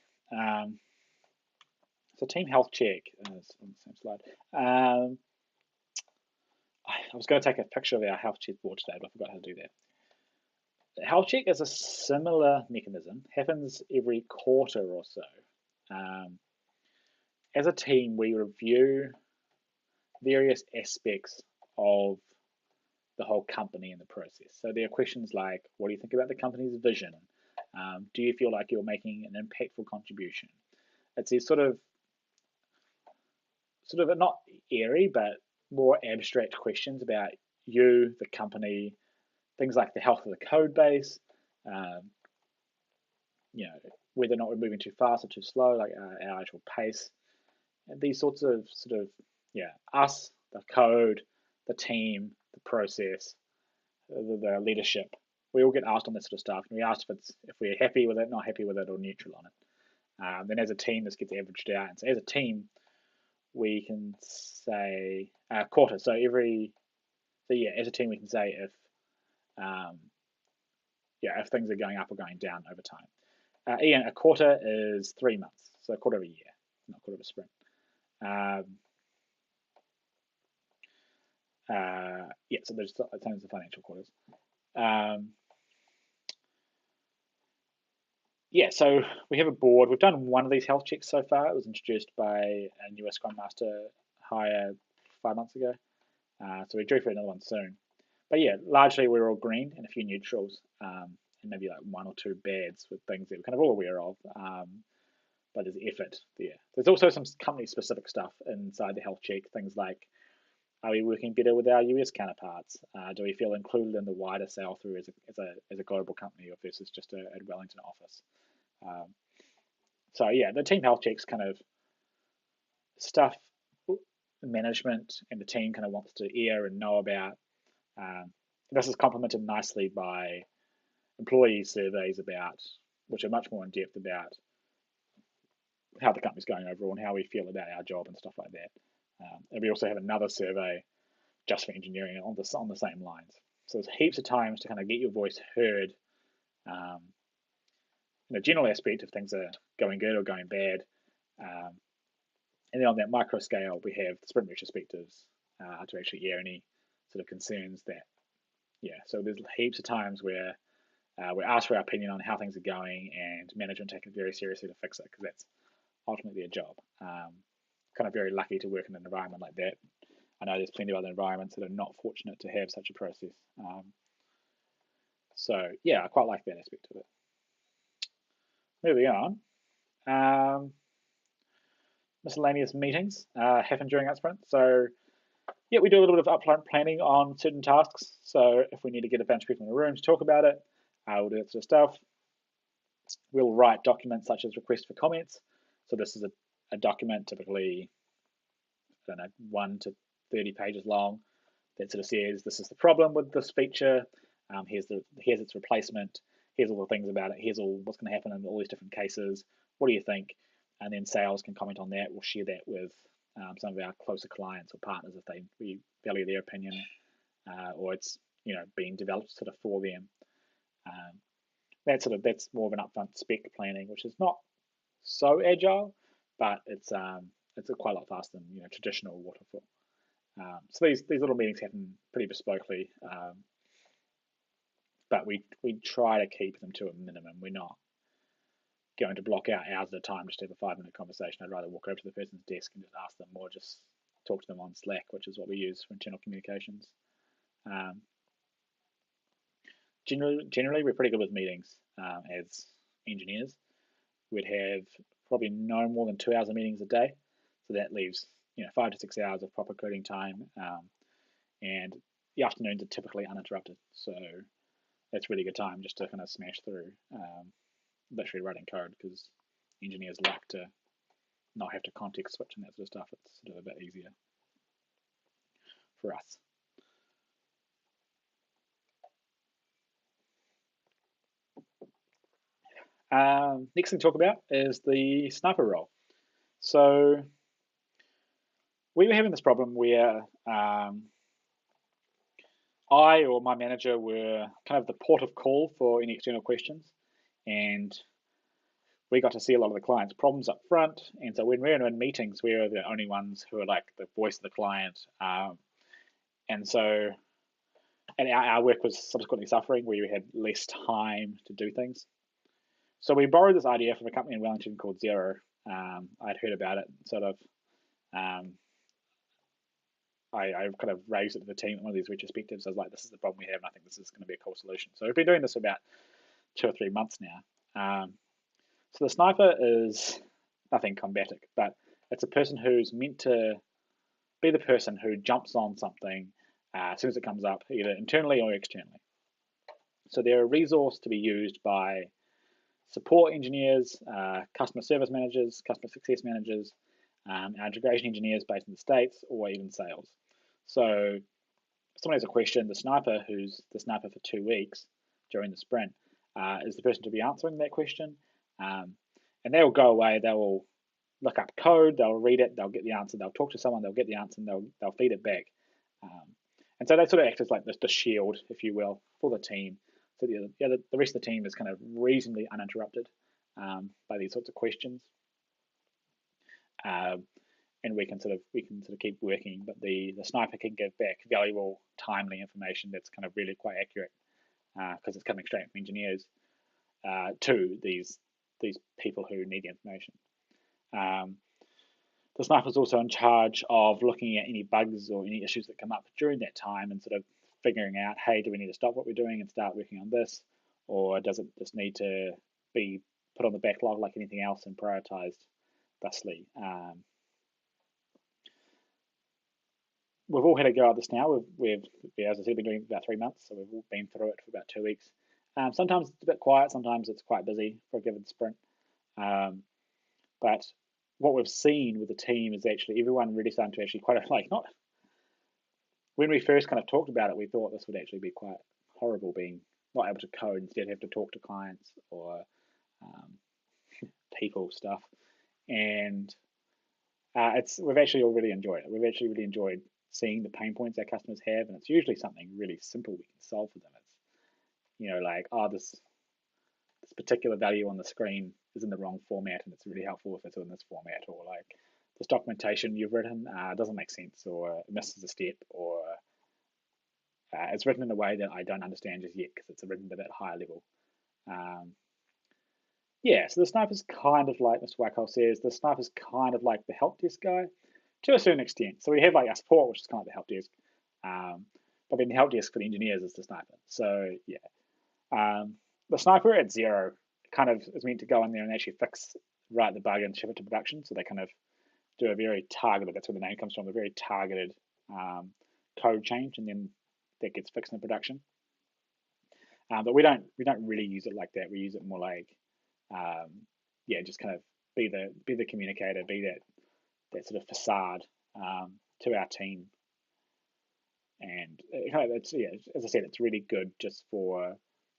So team health check is on the same slide. I was going to take a picture of our health check board today, but I forgot how to do that. The health check is a similar mechanism, happens every quarter or so. As a team, we review various aspects of the whole company and the process. So there are questions like, what do you think about the company's vision? Do you feel like you're making an impactful contribution? It's these sort of not airy, but more abstract questions about you, the company, things like the health of the code base, whether or not we're moving too fast or too slow, like our actual pace, and these sorts of us, the code, the team, the process, the leadership. We all get asked on this sort of stuff, and we asked if we're happy with it, not happy with it, or neutral on it. Then as a team, this gets averaged out, and so as a team, we can say quarter. So as a team, we can say if things are going up or going down over time. Ian, a quarter is 3 months, so a quarter of a year, not a quarter of a sprint. So there's tons of financial quarters. So we have a board. We've done one of these health checks so far. It was introduced by a newer Scrum Master hire 5 months ago. So we're due for another one soon. But yeah, largely we're all green and a few neutrals, and maybe like 1 or 2 bads with things that we're kind of all aware of. But there's effort there. There's also some company-specific stuff inside the health check. Things like, are we working better with our US counterparts? Do we feel included in the wider Sailthru as a global company versus just a Wellington office? So yeah, the team health checks kind of stuff management and the team kind of wants to hear and know about. This is complemented nicely by employee surveys which are much more in depth about how the company's going overall and how we feel about our job and stuff like that. And we also have another survey just for engineering on the same lines. So there's heaps of times to kind of get your voice heard in a general aspect if things are going good or going bad. And then on that micro scale, we have the sprint retrospectives to actually air any sort of concerns that, so there's heaps of times where we're asked for our opinion on how things are going and management take it very seriously to fix it because that's ultimately their job. Kind of very lucky to work in an environment like that. I know there's plenty of other environments that are not fortunate to have such a process. So yeah, I quite like that aspect of it. Moving on. Miscellaneous meetings happen during our sprint. So yeah, we do a little bit of upfront planning on certain tasks. So if we need to get a bunch of people in a room to talk about it, we'll do that sort of stuff. We'll write documents such as requests for comments. So this is a document typically, I don't know, 1 to 30 pages long that sort of says this is the problem with this feature. Here's its replacement. Here's all the things about it. Here's all what's going to happen in all these different cases. What do you think? And then sales can comment on that. We'll share that with some of our closer clients or partners if we value their opinion, or it's being developed sort of for them. That's more of an upfront spec planning, which is not so agile, but it's quite a lot faster than traditional waterfall. So these little meetings happen pretty bespokely, but we try to keep them to a minimum. We're not going to block out hours at a time just to have a 5-minute conversation. I'd rather walk over to the person's desk and just ask them, or just talk to them on Slack, which is what we use for internal communications. Generally, we're pretty good with meetings as engineers. We'd have probably no more than 2 hours of meetings a day, so that leaves 5 to 6 hours of proper coding time, and the afternoons are typically uninterrupted. So that's really good time just to kind of smash through, literally writing code, because engineers like to not have to context switch and that sort of stuff. It's sort of a bit easier for us. Next thing to talk about is the sniper role. So we were having this problem where I or my manager were kind of the port of call for any external questions, and we got to see a lot of the client's problems up front. And so when we were in meetings, we were the only ones who were like the voice of the client. And our work was subsequently suffering, where we had less time to do things. So we borrowed this idea from a company in Wellington called Xero. I'd heard about it, sort of. I kind of raised it to the team at one of these retrospectives. I was like, this is the problem we have, and I think this is going to be a cool solution. So we've been doing this for about 2 or 3 months now. So the sniper is nothing combatic, but it's a person who's meant to be the person who jumps on something as soon as it comes up, either internally or externally. So they're a resource to be used by support engineers, customer service managers, customer success managers, our integration engineers based in the States, or even sales. So if someone has a question, the sniper, who's the sniper for 2 weeks during the sprint, is the person to be answering that question. And they will go away, they will look up code, they'll read it, they'll get the answer, they'll talk to someone, they'll get the answer, and they'll feed it back. And so they sort of act as like the shield, if you will, for the team. So the rest of the team is kind of reasonably uninterrupted by these sorts of questions, and we can sort of keep working. But the sniper can give back valuable, timely information that's kind of really quite accurate, because it's coming straight from engineers to these people who need the information. The sniper is also in charge of looking at any bugs or any issues that come up during that time and sort of figuring out, hey, do we need to stop what we're doing and start working on this, or does it just need to be put on the backlog like anything else and prioritized thusly? We've all had a go at this now. We've as I said, been doing it for about 3 months, so we've all been through it for about 2 weeks. Sometimes it's a bit quiet, sometimes it's quite busy for a given sprint. But what we've seen with the team is actually everyone really starting to actually quite like, not when we first kind of talked about it, we thought this would actually be quite horrible, being not able to code, instead have to talk to clients or people stuff. And we've actually all really enjoyed it. We've actually really enjoyed seeing the pain points our customers have, and it's usually something really simple we can solve for them. It's like, this particular value on the screen is in the wrong format, and it's really helpful if it's in this format, or like this documentation you've written doesn't make sense, or misses a step, or it's written in a way that I don't understand just yet because it's written at that higher level. So the sniper's kind of like Mr. Wackoll says, the sniper's kind of like the help desk guy to a certain extent. So we have like our support, which is kind of the help desk, but then the help desk for the engineers is the sniper. So the sniper at zero kind of is meant to go in there and actually write the bug and ship it to production. So they kind of do a very targeted, that's where the name comes from, a very targeted code change, and then that gets fixed in production. But we don't really use it like that. We use it more like, just kind of be the communicator, be that sort of facade to our team. And as I said, it's really good just for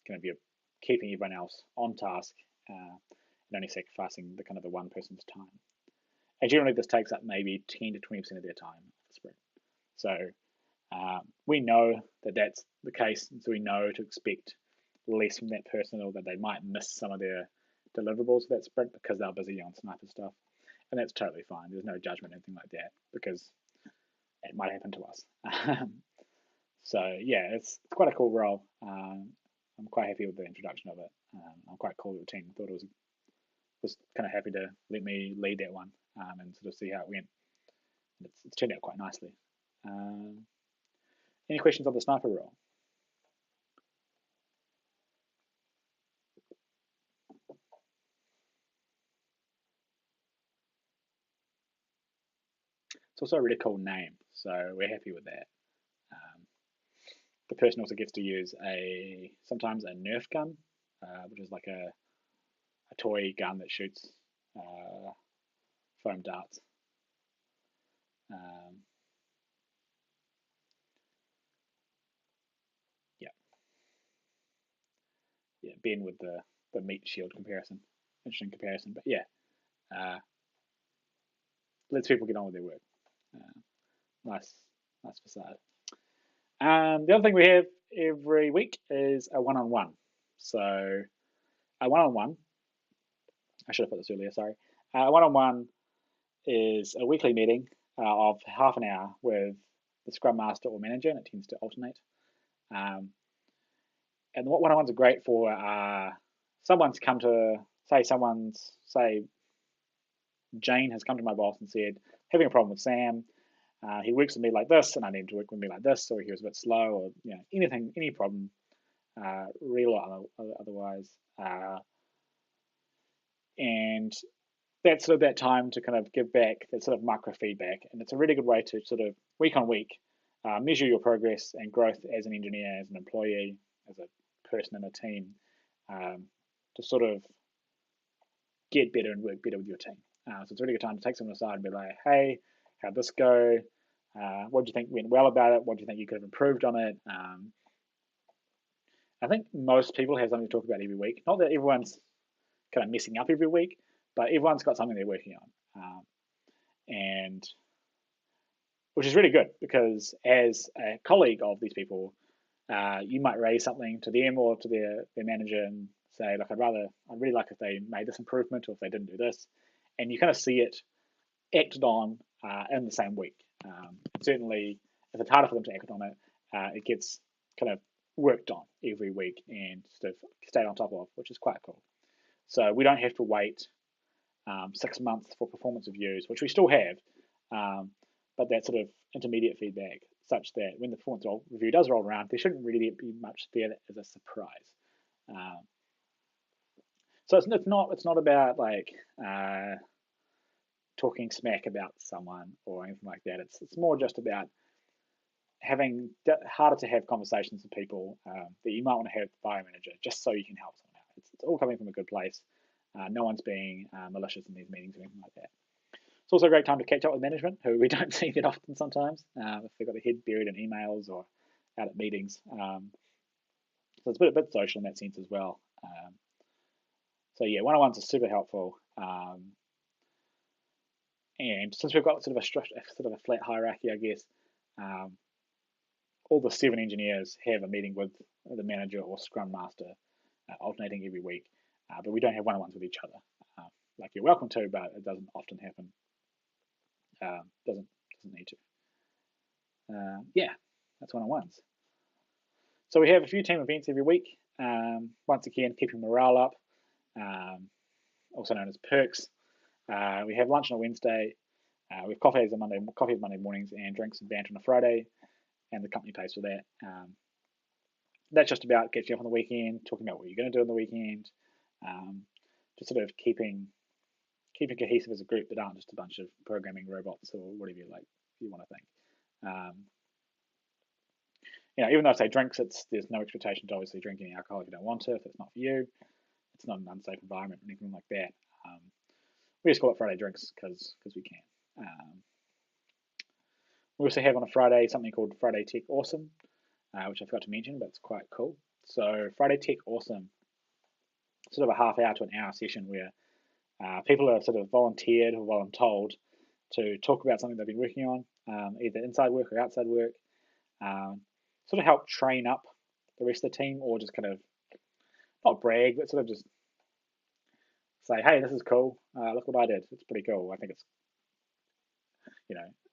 kind of keeping everyone else on task and only sacrificing the one person's time. And generally, this takes up maybe 10 to 20% of their time for sprint. So we know that that's the case, and so we know to expect less from that person, or that they might miss some of their deliverables for that sprint because they're busy on sniper stuff. And that's totally fine. There's no judgment or anything like that, because it might happen to us. So it's quite a cool role. I'm quite happy with the introduction of it. I'm quite cool with the team. Thought it was kind of happy to let me lead that one and sort of see how it went. It's turned out quite nicely. Any questions on the sniper role? It's also a really cool name, so we're happy with that. The person also gets to use sometimes a Nerf gun, which is like a toy gun that shoots foam darts. Ben with the meat shield comparison, interesting comparison, but lets people get on with their work. Nice facade. The other thing we have every week is a one-on-one. So a one-on-one, I should have put this earlier, sorry. A one-on-one is a weekly meeting of half an hour with the Scrum Master or Manager, and it tends to alternate. And what one-on-ones are great for are someone's come to, say Jane has come to my boss and said, having a problem with Sam, he works with me like this, and I need him to work with me like this, or he was a bit slow, or any problem, real or otherwise. And that's sort of that time to kind of give back that sort of micro feedback, and it's a really good way to sort of week on week measure your progress and growth as an engineer, as an employee, as a person in a team, to sort of get better and work better with your team. So it's a really good time to take someone aside and be like, hey, how'd this go? What do you think went well about it? What do you think you could have improved on it? I think most people have something to talk about every week. Not that everyone's kind of messing up every week, but everyone's got something they're working on. And which is really good, because as a colleague of these people, you might raise something to them or to their manager and say, look, I'd really like if they made this improvement, or if they didn't do this. And you kind of see it acted on in the same week. Certainly, if it's harder for them to act on it, it gets kind of worked on every week and sort of stayed on top of, which is quite cool. So we don't have to wait 6 months for performance reviews, which we still have, but that sort of intermediate feedback, such that when the performance review does roll around, there shouldn't really be much there as a surprise. So it's not about like talking smack about someone or anything like that. It's more just about having harder to have conversations with people that you might want to have with the fire manager, just so you can help someone out. It's all coming from a good place. No one's being malicious in these meetings or anything like that. It's also a great time to catch up with management, who we don't see that often sometimes, if they've got their head buried in emails or out at meetings. So it's a bit social in that sense as well. So yeah, one-on-ones are super helpful. And since we've got sort of a flat hierarchy, I guess, all the 7 engineers have a meeting with the manager or scrum master, alternating every week. But we don't have one-on-ones with each other. Like you're welcome to, but it doesn't often happen. Doesn't need to. Yeah, that's one-on-ones. So we have a few team events every week. Once again, keeping morale up, also known as perks. We have lunch on a Wednesday. We have coffees Monday mornings, and drinks and banter on a Friday, and the company pays for that. That's just about catching up on the weekend, talking about what you're going to do on the weekend, just sort of keeping cohesive as a group that aren't just a bunch of programming robots or whatever you want to think. Even though I say drinks, there's no expectation to obviously drink any alcohol if you don't want to. If it's not for you, it's not an unsafe environment or anything like that. We just call it Friday drinks because we can. We also have on a Friday something called Friday Tech Awesome, which I forgot to mention, but it's quite cool. So Friday Tech Awesome, sort of a half hour to an hour session where people are sort of volunteered or voluntold to talk about something they've been working on, either inside work or outside work, sort of help train up the rest of the team, or just kind of not brag, but sort of just say, hey, this is cool. Look what I did. It's pretty cool. I think it's,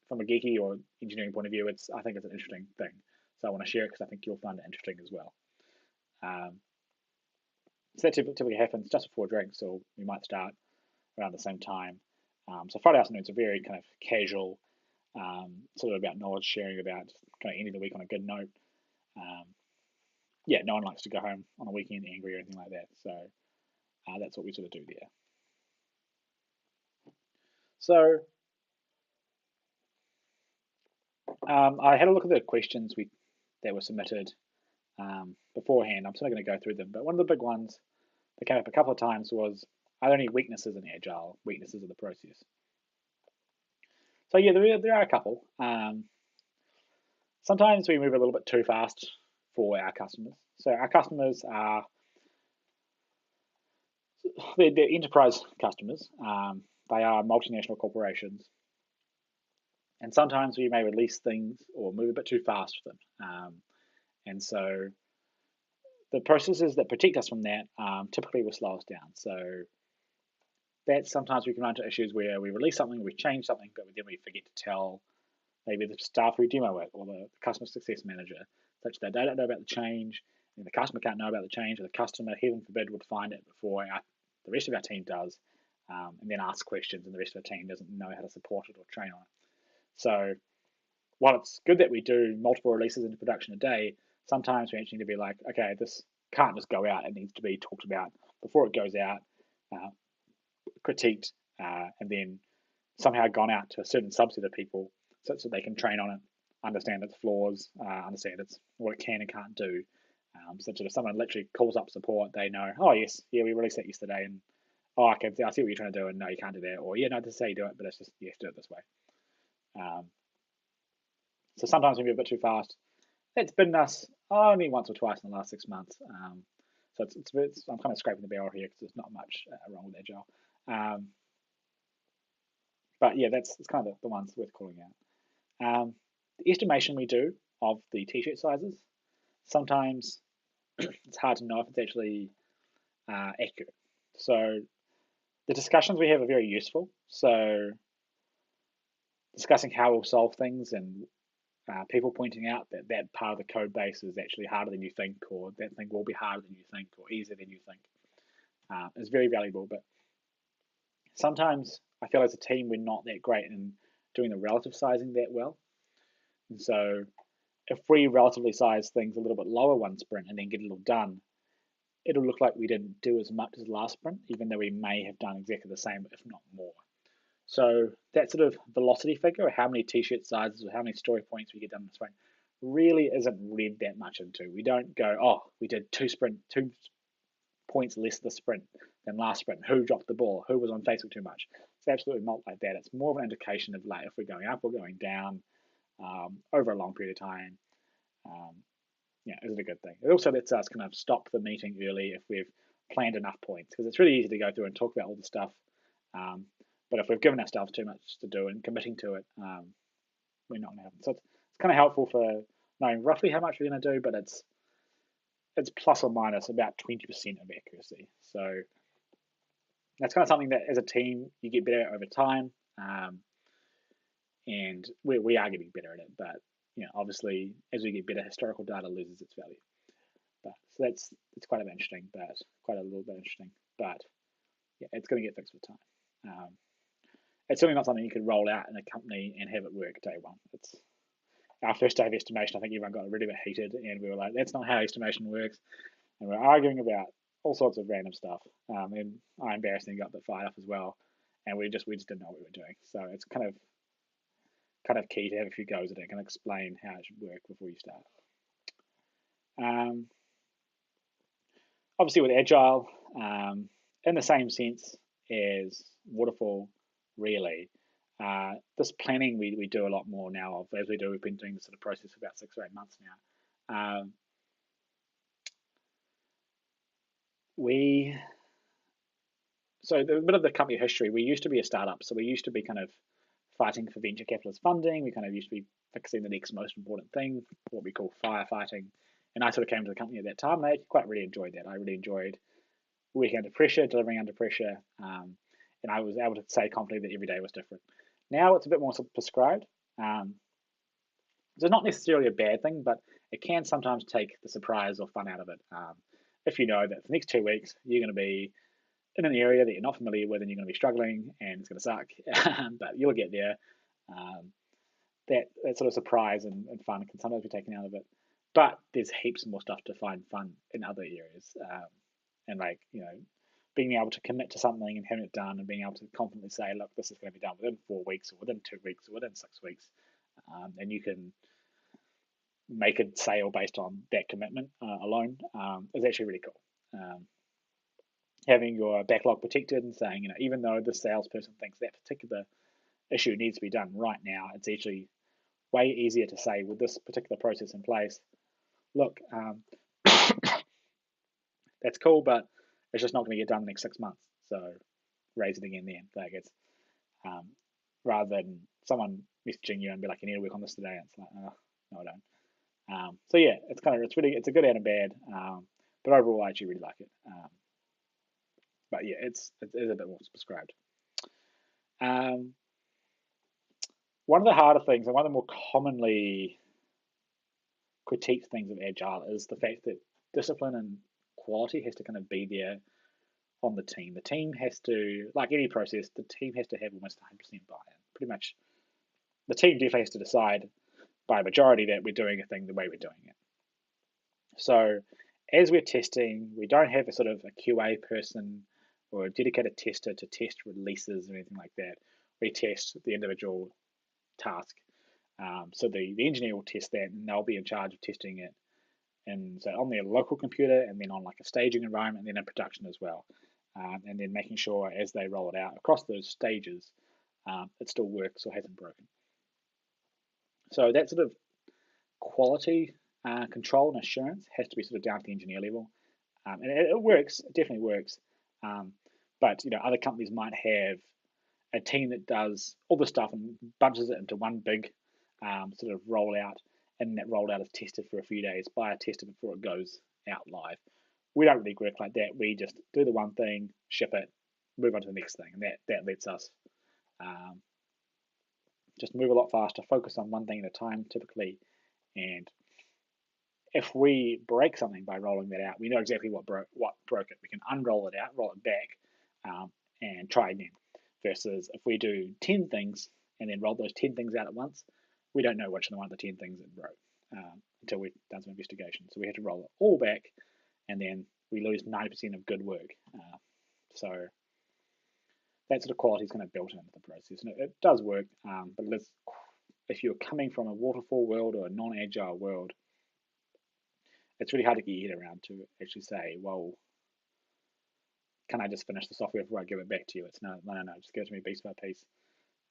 from a geeky or engineering point of view, I think it's an interesting thing. So I want to share it because I think you'll find it interesting as well. So that typically happens just before drinks, so we might start around the same time. So Friday afternoons are very kind of casual, sort of about knowledge sharing, about kind of ending the week on a good note. No one likes to go home on a weekend angry or anything like that. So that's what we sort of do there. So I had a look at the questions that were submitted beforehand. I'm still going to go through them, but one of the big ones that came up a couple of times was, are there any weaknesses in Agile, weaknesses of the process? So yeah, there are a couple. Sometimes we move a little bit too fast for our customers. So our customers they're enterprise customers. They are multinational corporations. And sometimes we may release things or move a bit too fast with them. And so the processes that protect us from that typically will slow us down. So that sometimes we can run into issues where we release something, we change something, but then we forget to tell maybe the staff we demo it or the customer success manager, such that they don't know about the change, and the customer can't know about the change, or the customer, heaven forbid, would find it before the rest of our team does, and then ask questions, and the rest of our team doesn't know how to support it or train on it. So while it's good that we do multiple releases into production a day, sometimes we actually need to be like, okay, this can't just go out. It needs to be talked about before it goes out, critiqued, and then somehow gone out to a certain subset of people so they can train on it, understand its flaws, understand what it can and can't do. Such that if someone literally calls up support, they know, oh yes, yeah, we released that yesterday, and oh, okay, I see what you're trying to do, and no, you can't do that, or yeah, no, this is how you do it, but it's just, yes, do it this way. So sometimes we move a bit too fast. It's been us only once or twice in the last 6 months. So I'm kind of scraping the barrel here because there's not much wrong with Agile. But yeah, that's kind of the ones worth calling out. The estimation we do of the t-shirt sizes, sometimes it's hard to know if it's actually accurate. So the discussions we have are very useful. So discussing how we'll solve things, and people pointing out that part of the code base is actually harder than you think, or that thing will be harder than you think, or easier than you think, is very valuable. But sometimes I feel as a team we're not that great in doing the relative sizing that well. And so if we relatively size things a little bit lower one sprint and then get it all done, it'll look like we didn't do as much as last sprint, even though we may have done exactly the same, if not more. So that sort of velocity figure, or how many t-shirt sizes or how many story points we get done in the sprint, really isn't read that much into. We don't go, oh, we did 2 points less the sprint than last sprint, who dropped the ball, who was on Facebook too much. It's absolutely not like that. It's more of an indication of like if we're going up or going down over a long period of time. Is it a good thing? It also lets us kind of stop the meeting early if we've planned enough points, because it's really easy to go through and talk about all the stuff. But if we've given ourselves too much to do and committing to it, we're not going to have it. So it's kind of helpful for knowing roughly how much we're going to do, but it's plus or minus about 20% of accuracy. So that's kind of something that as a team you get better at over time, and we are getting better at it. But obviously as we get better, historical data loses its value. But so it's quite a little bit interesting. But yeah, it's going to get fixed with time. It's certainly not something you could roll out in a company and have it work day one. It's our first day of estimation. I think everyone got really bit heated, and we were like, "That's not how estimation works," and we're arguing about all sorts of random stuff. And I embarrassingly got a bit fired up as well, and we just didn't know what we were doing. So it's kind of key to have a few goes at it and explain how it should work before you start. Obviously with Agile, in the same sense as Waterfall, really, this planning we do a lot more now of, as we've been doing this sort of process for about 6 or 8 months now. So a bit of the company history, we used to be a startup, so we used to be kind of fighting for venture capitalist funding. We kind of used to be fixing the next most important thing, what we call firefighting. And I sort of came to the company at that time, and I quite really enjoyed that. I really enjoyed working under pressure, delivering under pressure, and I was able to say confidently that every day was different. Now it's a bit more prescribed. It's not necessarily a bad thing, but it can sometimes take the surprise or fun out of it. If you know that for the next 2 weeks you're going to be in an area that you're not familiar with and you're going to be struggling and it's going to suck, but you'll get there. That sort of surprise and fun can sometimes be taken out of it. But there's heaps more stuff to find fun in other areas. And being able to commit to something and having it done and being able to confidently say, look, this is going to be done within 4 weeks or within 2 weeks or within 6 weeks. And you can make a sale based on that commitment alone is actually really cool. Having your backlog protected and saying, even though the salesperson thinks that particular issue needs to be done right now, it's actually way easier to say with this particular process in place, look, that's cool, but it's just not going to get done in the next 6 months. So raise it again then. Like it's rather than someone messaging you and be like, you need to work on this today. It's like, oh, no, I don't. So yeah, it's a good and a bad. But overall, I actually really like it. But yeah, it is a bit more prescribed. One of the harder things and one of the more commonly critiqued things of Agile is the fact that discipline and quality has to kind of be there on the team. The team has to, like any process, the team has to have almost 100% buy-in. Pretty much, the team definitely has to decide by a majority that we're doing a thing the way we're doing it. So as we're testing, we don't have a sort of a QA person or a dedicated tester to test releases or anything like that. We test the individual task. So the engineer will test that, and they'll be in charge of testing it, and so on their local computer, and then on like a staging environment, and then in production as well, and then making sure as they roll it out across those stages, it still works or hasn't broken. So that sort of quality control and assurance has to be sort of down to the engineer level, and it works. It definitely works. But other companies might have a team that does all the stuff and bunches it into one big sort of rollout, and that rollout is tested for a few days by a tester before it goes out live. We don't really work like that. We just do the one thing, ship it, move on to the next thing, and that lets us just move a lot faster, focus on one thing at a time typically, and if we break something by rolling that out, we know exactly what broke it. We can unroll it out, roll it back, and try again. Versus if we do 10 things and then roll those 10 things out at once, we don't know which one of the 10 things it broke until we've done some investigation. So we have to roll it all back, and then we lose 90% of good work. So that sort of quality is kind of built into the process. And it does work, but if you're coming from a waterfall world or a non-agile world, it's really hard to get your head around to actually say, well, can I just finish the software before I give it back to you? It's no, just give it to me piece by piece.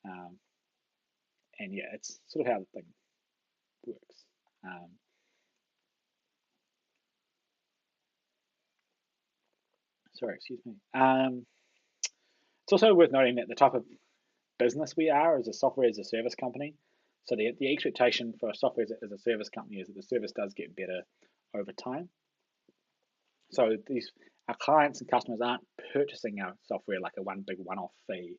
And yeah, it's sort of how the thing works. Sorry, excuse me. It's also worth noting that the type of business we are as a software as a service company. So the expectation for a software as a service company is that the service does get better over time. So our clients and customers aren't purchasing our software like a one big one-off fee.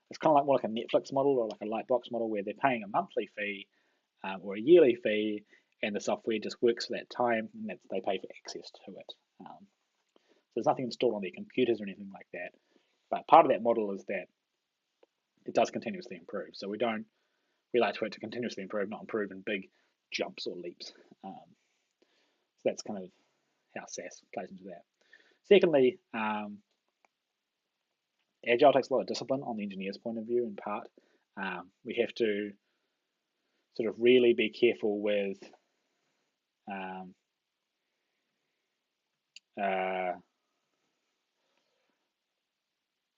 It's kind of like more like a Netflix model or like a Lightbox model where they're paying a monthly fee or a yearly fee, and the software just works for that time, and they pay for access to it. So there's nothing installed on their computers or anything like that. But part of that model is that it does continuously improve. So we like for it to continuously improve, not improve in big jumps or leaps. So that's kind of how SaaS plays into that. Secondly, Agile takes a lot of discipline on the engineer's point of view, in part. We have to sort of really be careful with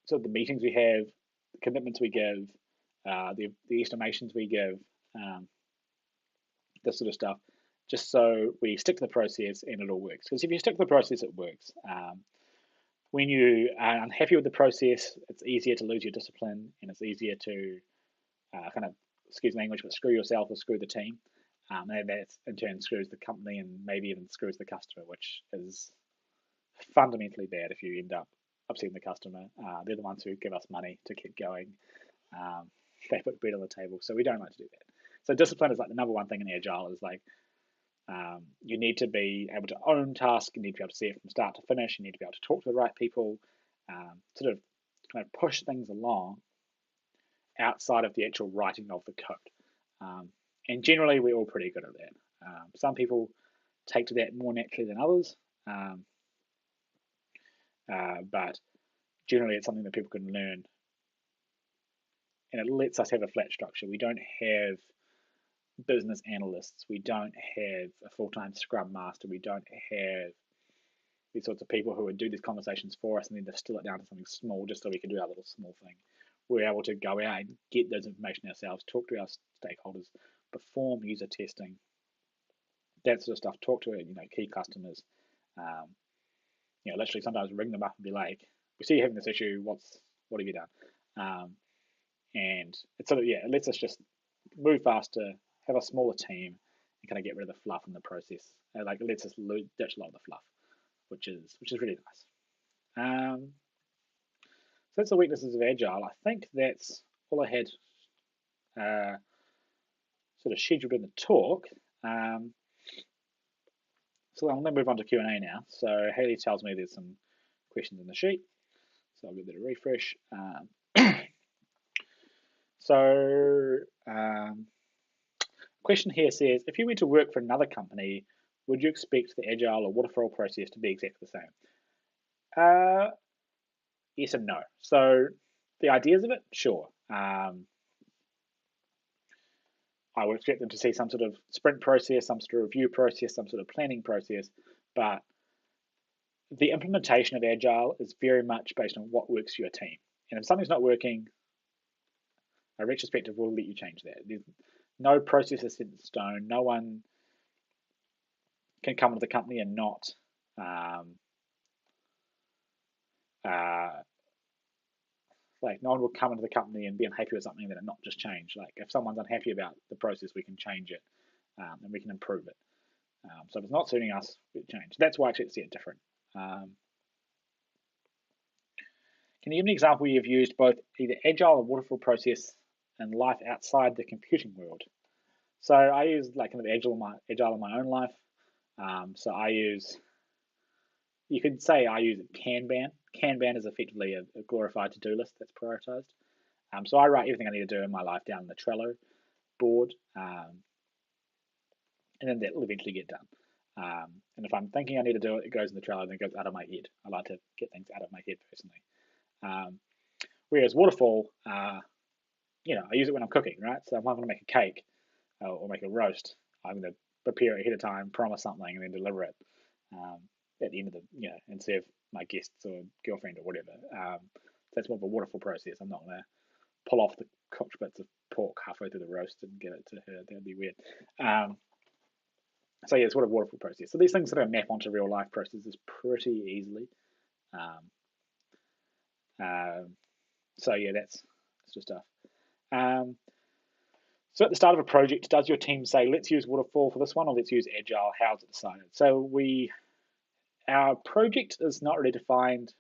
so the meetings we have, the commitments we give, the estimations we give, this sort of stuff, just so we stick to the process and it all works. Because if you stick to the process, it works. When you are unhappy with the process, it's easier to lose your discipline, and it's easier to kind of, excuse language, but screw yourself or screw the team. And that in turn screws the company and maybe even screws the customer, which is fundamentally bad if you end up upsetting the customer. They're the ones who give us money to keep going. They put bread on the table, so we don't like to do that. So discipline is like the number one thing in Agile. Is like you need to be able to own tasks. You need to be able to see it from start to finish. You need to be able to talk to the right people, sort of kind of push things along outside of the actual writing of the code. And generally, we're all pretty good at that. Some people take to that more naturally than others, but generally, it's something that people can learn, and it lets us have a flat structure. We don't have business analysts. We don't have a full-time Scrum Master. We don't have these sorts of people who would do these conversations for us and then distill it down to something small just so we can do our little small thing. We're able to go out and get those information ourselves, talk to our stakeholders, perform user testing, that sort of stuff, talk to key customers. Literally sometimes ring them up and be like, we see you having this issue, what have you done? And it's sort of, it lets us just move faster, have a smaller team, and kind of get rid of the fluff in the process. It lets us ditch a lot of the fluff, which is really nice. So that's the weaknesses of Agile. I think that's all I had sort of scheduled in the talk. So I'm going to move on to Q&A now. So Haley tells me there's some questions in the sheet. So I'll give that a refresh. Question here says, if you went to work for another company, would you expect the Agile or waterfall process to be exactly the same? Yes and no. So the ideas of it, sure. I would expect them to see some sort of sprint process, some sort of review process, some sort of planning process, but the implementation of Agile is very much based on what works for your team. And if something's not working, a retrospective will let you change that. There's no process is set in stone. No one can come into the company and not no one will come into the company and be unhappy with something that it not just change. Like if someone's unhappy about the process, we can change it and we can improve it. So if it's not suiting us, we change. That's why I actually see it different. Can you give me an example where you've used both either Agile or waterfall process in life outside the computing world? So I use kind of Agile in my own life. So you could say I use Kanban. Kanban is effectively a glorified to-do list that's prioritized. So I write everything I need to do in my life down in the Trello board, and then that will eventually get done. And if I'm thinking I need to do it, it goes in the Trello and then it goes out of my head. I like to get things out of my head personally. Whereas waterfall, I use it when I'm cooking, right? So if I'm going to make a cake or make a roast, I'm going to prepare it ahead of time, promise something, and then deliver it. at the end of the, and serve my guests or girlfriend or whatever. So it's more of a waterfall process. I'm not going to pull off the cooked bits of pork halfway through the roast and get it to her. That would be weird. So yeah, it's sort of waterfall process. So these things sort of map onto real life processes pretty easily. So yeah, that's just stuff. So at the start of a project, does your team say, let's use waterfall for this one, or let's use Agile? How's it decided? So our project is not really defined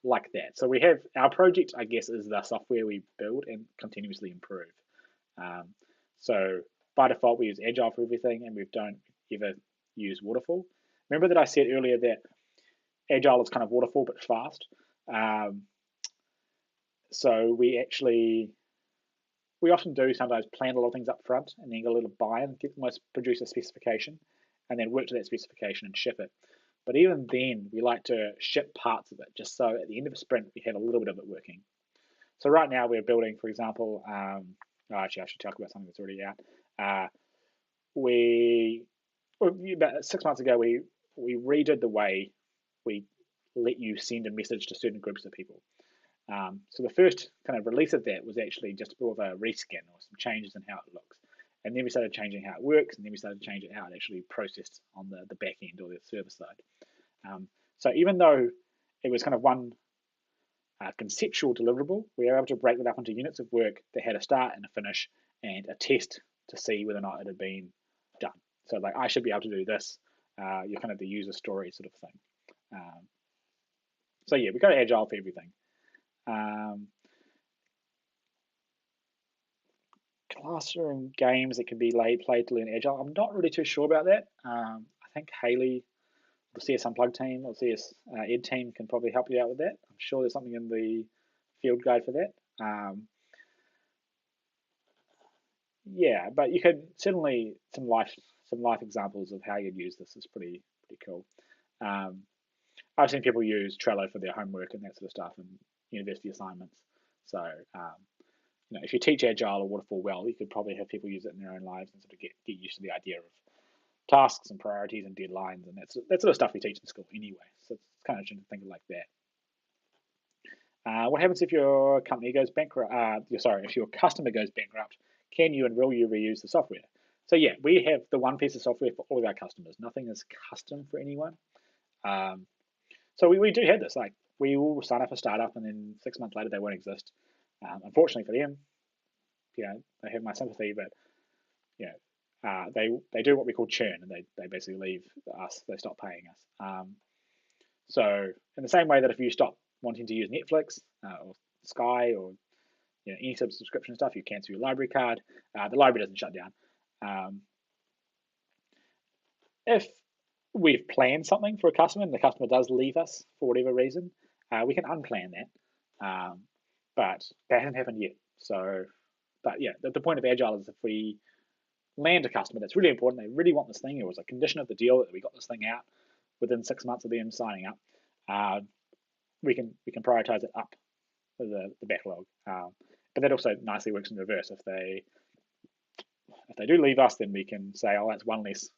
like that. So we have our project, I guess, is the software we build and continuously improve. So by default, we use Agile for everything, and we don't ever use waterfall. Remember that I said earlier that Agile is kind of waterfall but fast. So we often do sometimes plan a lot of things up front and then get a little buy-in, almost produce a specification, and then work to that specification and ship it. But even then, we like to ship parts of it, just so at the end of a sprint, we have a little bit of it working. So right now we're building, for example, actually I should talk about something that's already out. About 6 months ago, we redid the way we let you send a message to certain groups of people. So the first kind of release of that was actually just more of a reskin or some changes in how it looks. And then we started changing how it works, and then we started changing how it actually processed on the back end or the server side. So even though it was kind of one conceptual deliverable, we were able to break it up into units of work that had a start and a finish and a test to see whether or not it had been done. So like, I should be able to do this. You're kind of the user story sort of thing. So yeah, we got Agile for everything. Classroom games that can be played to learn Agile. I'm not really too sure about that. I think Haley, the CS Unplugged team or CS Ed team can probably help you out with that. I'm sure there's something in the field guide for that. Yeah, but you could certainly some life examples of how you'd use this is pretty cool. I've seen people use Trello for their homework and that sort of stuff and university assignments. So if you teach Agile or Waterfall well, you could probably have people use it in their own lives and sort of get used to the idea of tasks and priorities and deadlines and that sort of stuff we teach in school anyway. So it's kind of interesting to think of it like that. What happens if your company goes bankrupt? If your customer goes bankrupt, can you and will you reuse the software? So yeah, we have the one piece of software for all of our customers. Nothing is custom for anyone. So we do have this. Like, we will sign up a startup and then 6 months later they won't exist. Unfortunately for them, they have my sympathy, but they do what we call churn, and they basically leave us. They stop paying us. So in the same way that if you stop wanting to use Netflix or Sky or any sort of subscription stuff, you cancel your library card. The library doesn't shut down. If we've planned something for a customer and the customer does leave us for whatever reason, we can unplan that. But that hasn't happened yet. So, but yeah, the point of Agile is if we land a customer that's really important, they really want this thing, it was a condition of the deal that we got this thing out within 6 months of them signing up, we can prioritize it up the backlog. But that also nicely works in reverse. If they do leave us, then we can say, oh, that's one less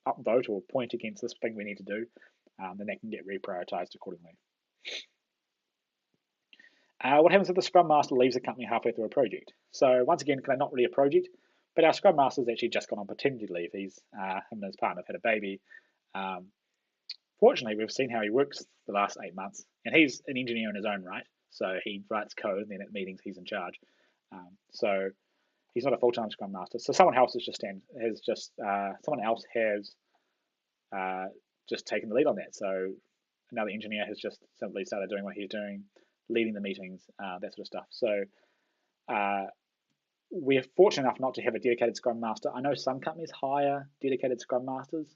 upvote or point against this thing we need to do. Then that can get reprioritized accordingly. What happens if the Scrum Master leaves the company halfway through a project? So once again, kind of not really a project, but our Scrum Master's actually just gone on paternity leave. Him and his partner have had a baby. Fortunately, we've seen how he works the last 8 months, and he's an engineer in his own right. So he writes code, and then at meetings he's in charge. So he's not a full-time Scrum Master. So someone else has just taken the lead on that. So another engineer has just simply started doing what he's doing, leading the meetings, that sort of stuff. So we're fortunate enough not to have a dedicated Scrum Master. I know some companies hire dedicated Scrum Masters,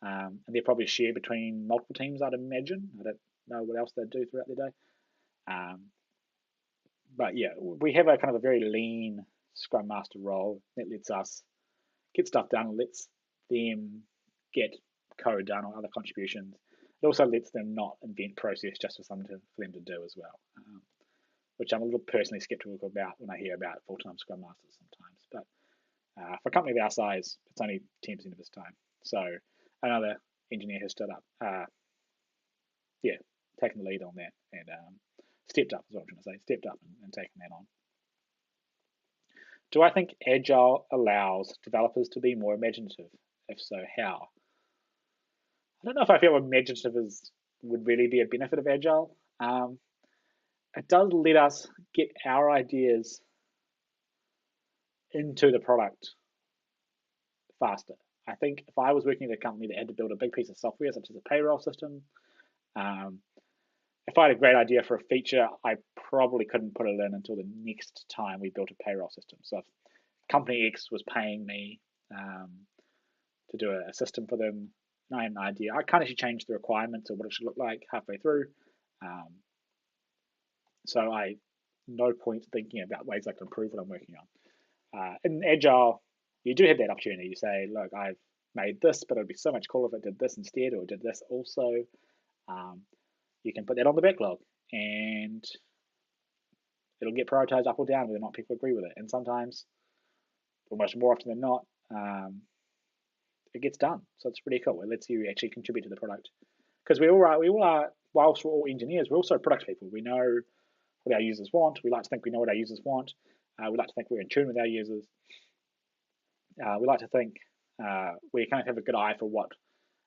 and they're probably shared between multiple teams, I'd imagine. I don't know what else they do throughout their day. But yeah, we have a kind of a very lean Scrum Master role that lets us get stuff done, and lets them get code done or other contributions. It also lets them not invent process just for them to do as well, which I'm a little personally skeptical about when I hear about full-time Scrum Masters sometimes. But for a company of our size, it's only 10% of its time. So another engineer has stood up, taken the lead on that and stepped up, is what I'm trying to say, stepped up and taken that on. Do I think Agile allows developers to be more imaginative? If so, how? I don't know if I feel imaginative would really be a benefit of Agile. It does let us get our ideas into the product faster. I think if I was working at a company that had to build a big piece of software, such as a payroll system, if I had a great idea for a feature, I probably couldn't put it in until the next time we built a payroll system. So if company X was paying me to do a system for them, and I had an idea, I can't actually change the requirements of what it should look like halfway through. So I no point thinking about ways I can improve what I'm working on. In Agile, you do have that opportunity. You say, look, I've made this, but it would be so much cooler if I did this instead, or did this also. You can put that on the backlog, and it'll get prioritized up or down whether or not people agree with it. And sometimes, almost more often than not, it gets done. So it's pretty cool. It lets you actually contribute to the product. Because we all are, whilst we're all engineers, we're also product people. We know what our users want. We like to think we know what our users want. We like to think we're in tune with our users. We like to think we kind of have a good eye for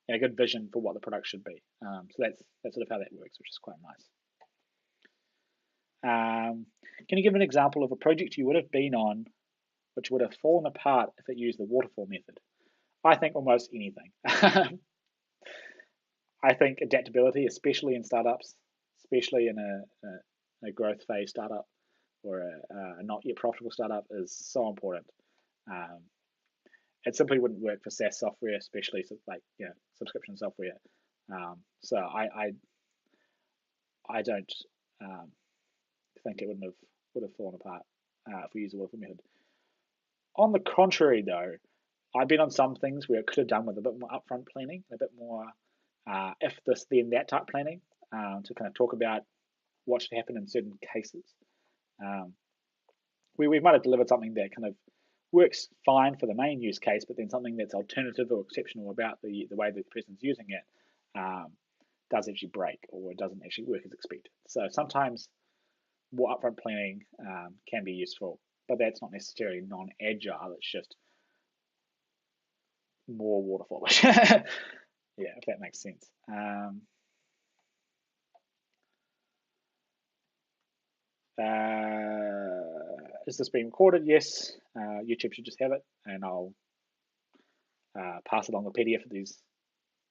a good vision for what the product should be. So that's sort of how that works, which is quite nice. Can you give an example of a project you would have been on which would have fallen apart if it used the waterfall method? I think almost anything. I think adaptability, especially in startups, especially in a growth phase startup or a not yet profitable startup, is so important. It simply wouldn't work for SaaS software, especially like subscription software. So I don't think it would have fallen apart if we use the waterfall method. On the contrary, though, I've been on some things where it could have done with a bit more upfront planning, a bit more if this then that type planning to kind of talk about what should happen in certain cases. We might have delivered something that kind of works fine for the main use case, but then something that's alternative or exceptional about the way the person's using it does actually break or doesn't actually work as expected. So sometimes more upfront planning can be useful, but that's not necessarily non-agile. It's just more waterfallish. Yeah, if that makes sense. Is this being recorded? Yes. YouTube should just have it, and I'll pass along a PDF of these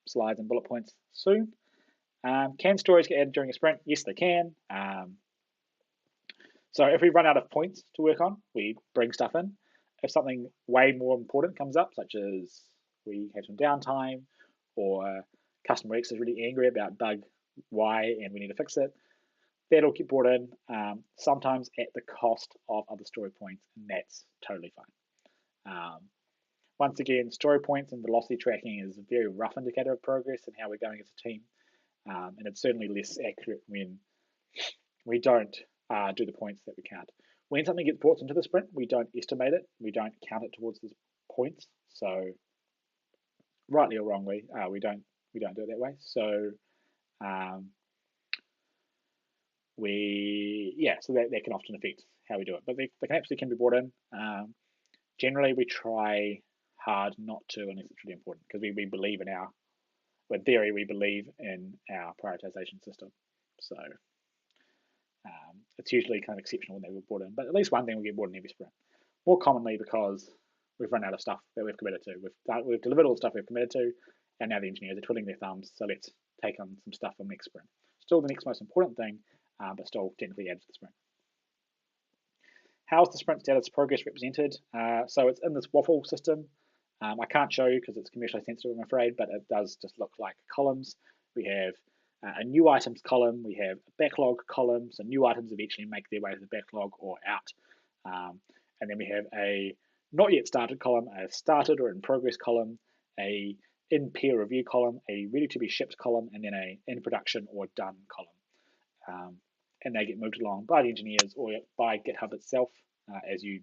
slides and bullet points soon. Can stories get added during a sprint? Yes, they can. So if we run out of points to work on, we bring stuff in. If something way more important comes up, such as we have some downtime, or customer X is really angry about bug Y and we need to fix it, that'll get brought in, sometimes at the cost of other story points, and that's totally fine. Once again, story points and velocity tracking is a very rough indicator of progress and how we're going as a team, and it's certainly less accurate when we don't do the points that we count. When something gets brought into the sprint, we don't estimate it, we don't count it towards the points. So, rightly or wrongly, we don't do it that way. So, so that can often affect how we do it, but they can absolutely be brought in. Generally, we try hard not to unless it's really important, because we believe in in theory, we believe in our prioritization system. So it's usually kind of exceptional when they were brought in, but at least one thing will get brought in every sprint. More commonly because we've run out of stuff that we've committed to. We've delivered all the stuff we've committed to, and now the engineers are twiddling their thumbs, so let's take on some stuff for next sprint. Still the next most important thing, but still technically added to the sprint. How is the sprint status progress represented? So it's in this waffle system. I can't show you because it's commercially sensitive, I'm afraid, but it does just look like columns. We have a new items column, we have a backlog column, so new items eventually make their way to the backlog or out. And then we have a not yet started column, a started or in progress column, a in peer review column, a ready to be shipped column, and then a in production or done column. And they get moved along by the engineers or by GitHub itself as you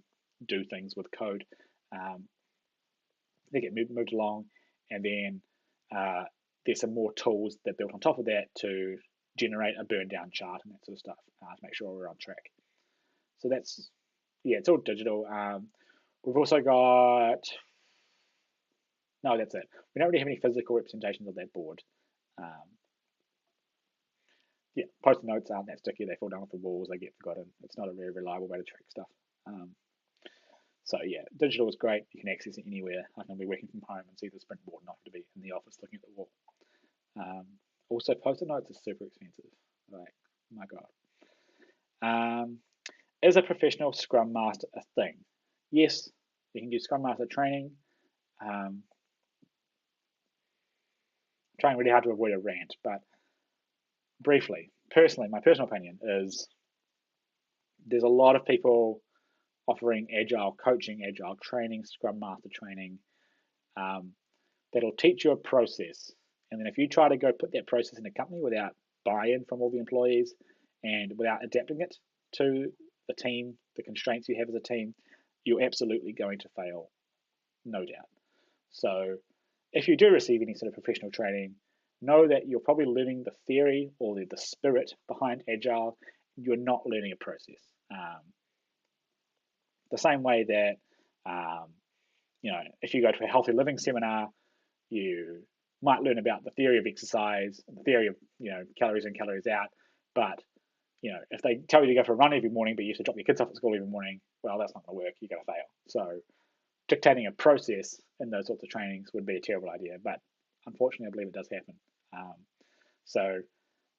do things with code. They get moved along, and then there's some more tools that built on top of that to generate a burn down chart and that sort of stuff to make sure we're on track. So that's, yeah, it's all digital. We've also got, no, that's it. We don't really have any physical representations of that board. Yeah, post-it notes aren't that sticky. They fall down off the walls. They get forgotten. It's not a very reliable way to track stuff. So yeah, digital is great. You can access it anywhere. I can be working from home and see the sprint board, not to be in the office looking at the wall. Also, post-it notes are super expensive. Like, my God. Is a professional Scrum Master a thing? Yes, you can do Scrum Master training. Trying really hard to avoid a rant, but briefly, personally, my personal opinion is there's a lot of people offering Agile coaching, Agile training, Scrum Master training that'll teach you a process. And then if you try to go put that process in a company without buy-in from all the employees and without adapting it to the team, the constraints you have as a team, you're absolutely going to fail, no doubt. So if you do receive any sort of professional training, know that you're probably learning the theory or the spirit behind Agile. You're not learning a process. The same way that, if you go to a healthy living seminar, you might learn about the theory of exercise, the theory of, calories in, calories out. But, if they tell you to go for a run every morning, but you have to drop your kids off at school every morning, well, that's not going to work. You're going to fail. So dictating a process in those sorts of trainings would be a terrible idea. But unfortunately, I believe it does happen. So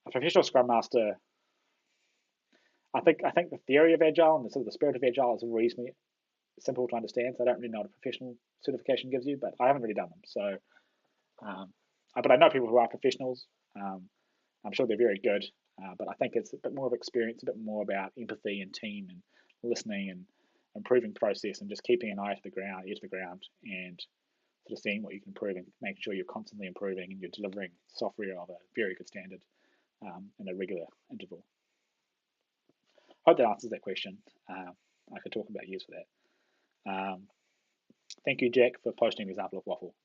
a professional Scrum Master, I think the theory of Agile and the sort of the spirit of Agile is reasonably simple to understand. So I don't really know what a professional certification gives you, but I haven't really done them. So, but I know people who are professionals. I'm sure they're very good, but I think it's a bit more of experience, a bit more about empathy and team and listening and improving process and just keeping an eye to the ground, ear to the ground, and sort of seeing what you can improve and making sure you're constantly improving and you're delivering software of a very good standard in a regular interval. Hope that answers that question. I could talk about years for that. Thank you, Jack, for posting the example of waffle.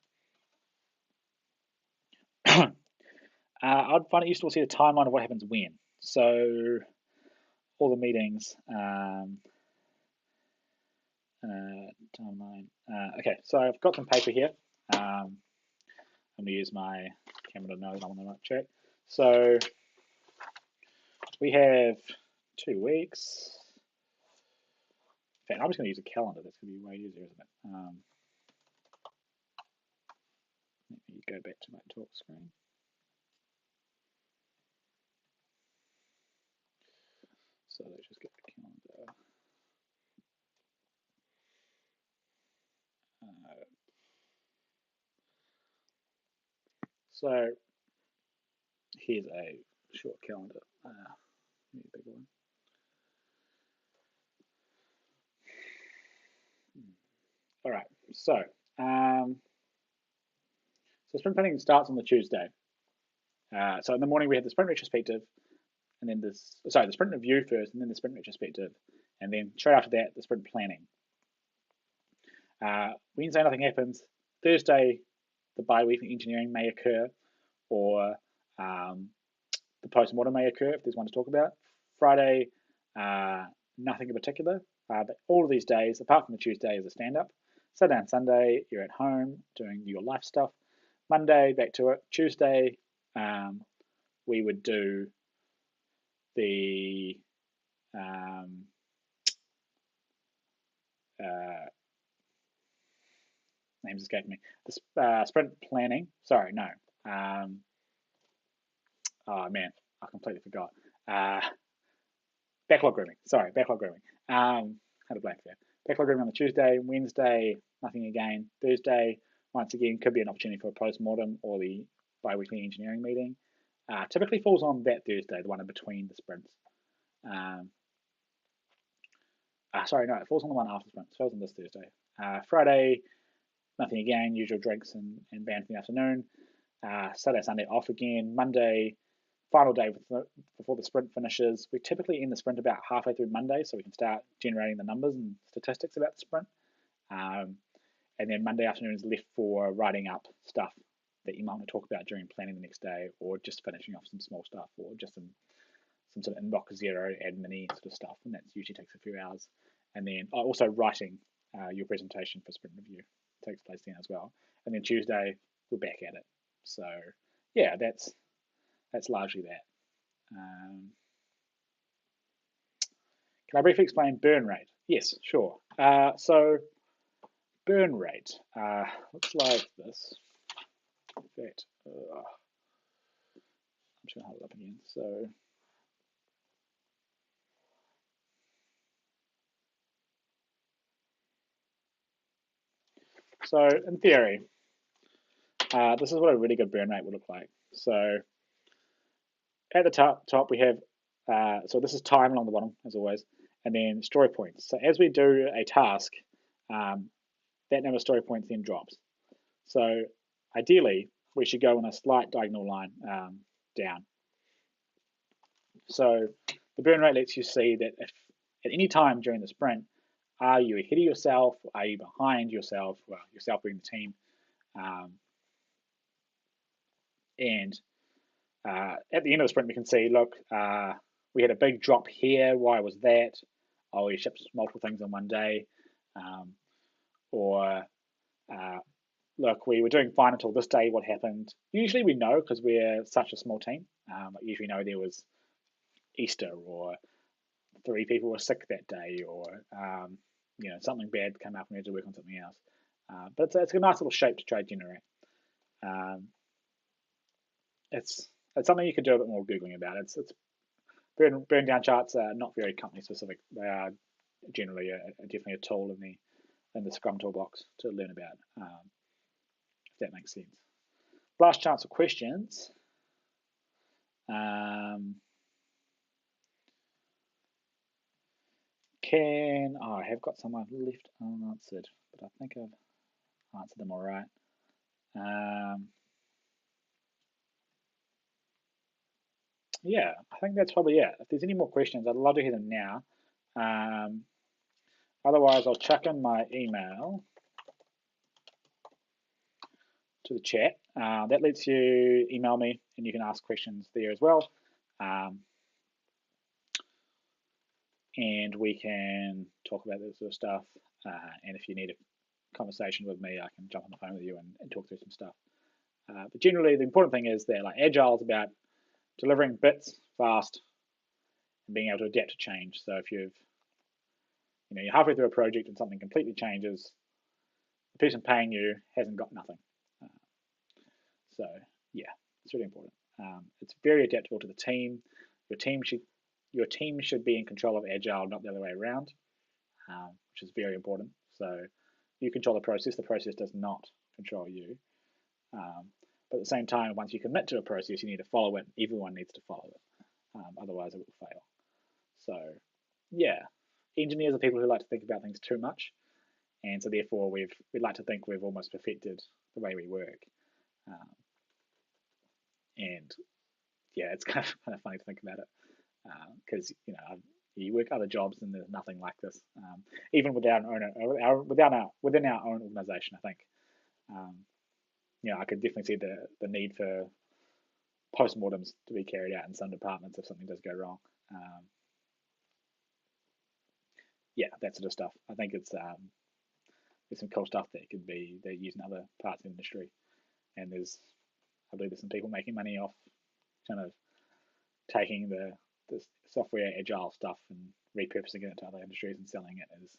I'd find it useful to see the timeline of what happens when. So all the meetings, timeline. Okay, so I've got some paper here. I'm going to use my camera to know that I'm on the right track. So we have 2 weeks. In fact, I'm just going to use a calendar. That's going to be way easier, isn't it? Let me go back to my talk screen. So let's just get the calendar. So here's a short calendar. Need a bigger one. All right. So sprint planning starts on the Tuesday. So in the morning we have the sprint retrospective, and then the sprint review first, and then the sprint retrospective, and then straight after that the sprint planning. Wednesday nothing happens. Thursday the bi-weekly engineering may occur, or the postmortem may occur if there's one to talk about. Friday nothing in particular, but all of these days apart from the Tuesday is a stand-up. Saturday and Sunday you're at home doing your life stuff. Monday back to it. Tuesday we would do the names escaping me. The sprint planning. Sorry, no. Oh man, I completely forgot. Backlog grooming. Sorry, backlog grooming. Had a blank there. Backlog grooming on the Tuesday. Wednesday, nothing again. Thursday, once again, could be an opportunity for a postmortem or the bi-weekly engineering meeting. Typically falls on that Thursday, the one in between the sprints. Sorry, no, it falls on the one after the sprint. It falls on this Thursday. Friday, nothing again, usual drinks and band in the afternoon. Saturday, Sunday off again. Monday, final day before the sprint finishes. We typically end the sprint about halfway through Monday, so we can start generating the numbers and statistics about the sprint. And and then Monday afternoon is left for writing up stuff that you might want to talk about during planning the next day, or just finishing off some small stuff, or just some sort of inbox zero admin sort of stuff, and that usually takes a few hours. And then also writing your presentation for sprint review takes place then as well. And then Tuesday we're back at it. So yeah, that's largely that. Can I briefly explain burn rate? Yes, sure. So burn rate looks like this. In fact, I'm just going to hold it up again. So in theory, this is what a really good burn rate would look like. So at the top we have, so this is time along the bottom as always, and then story points. So as we do a task, that number of story points then drops. So ideally, we should go on a slight diagonal line down. So the burn rate lets you see that if at any time during the sprint, are you ahead of yourself? Are you behind yourself? Well, yourself being the team. And at the end of the sprint, we can see, look, we had a big drop here. Why was that? Oh, we shipped multiple things in one day. Or look, we were doing fine until this day. What happened? Usually we know because we're such a small team. Usually know there was Easter, or 3 people were sick that day, or something bad came up and we had to work on something else. But it's a nice little shape to try to generate. It's something you could do a bit more googling about. It's burn down charts are not very company specific. They are generally definitely a tool in the Scrum toolbox to learn about. If that makes sense. Last chance for questions. I have got some I've left unanswered, but I think I've answered them all right. Yeah, I think that's probably it. If there's any more questions, I'd love to hear them now. Otherwise, I'll chuck in my email to the chat. That lets you email me, and you can ask questions there as well. And we can talk about this sort of stuff. And if you need a conversation with me, I can jump on the phone with you and talk through some stuff. But generally, the important thing is that Agile is about delivering bits fast and being able to adapt to change. So if you're halfway through a project and something completely changes, the person paying you hasn't got nothing. So yeah, it's really important. It's very adaptable to the team. Your team should be in control of Agile, not the other way around, which is very important. So you control the process does not control you. But at the same time, once you commit to a process, you need to follow it. Everyone needs to follow it. Otherwise, it will fail. So yeah, engineers are people who like to think about things too much, and so therefore we'd like to think we've almost perfected the way we work. And yeah, it's kind of funny to think about it, because you work other jobs and there's nothing like this. Even within our own organization, I think I could definitely see the need for postmortems to be carried out in some departments if something does go wrong. Yeah, that sort of stuff. I think it's there's some cool stuff that they're using other parts of the industry, and I believe there's some people making money off kind of taking the software agile stuff and repurposing it into other industries and selling it as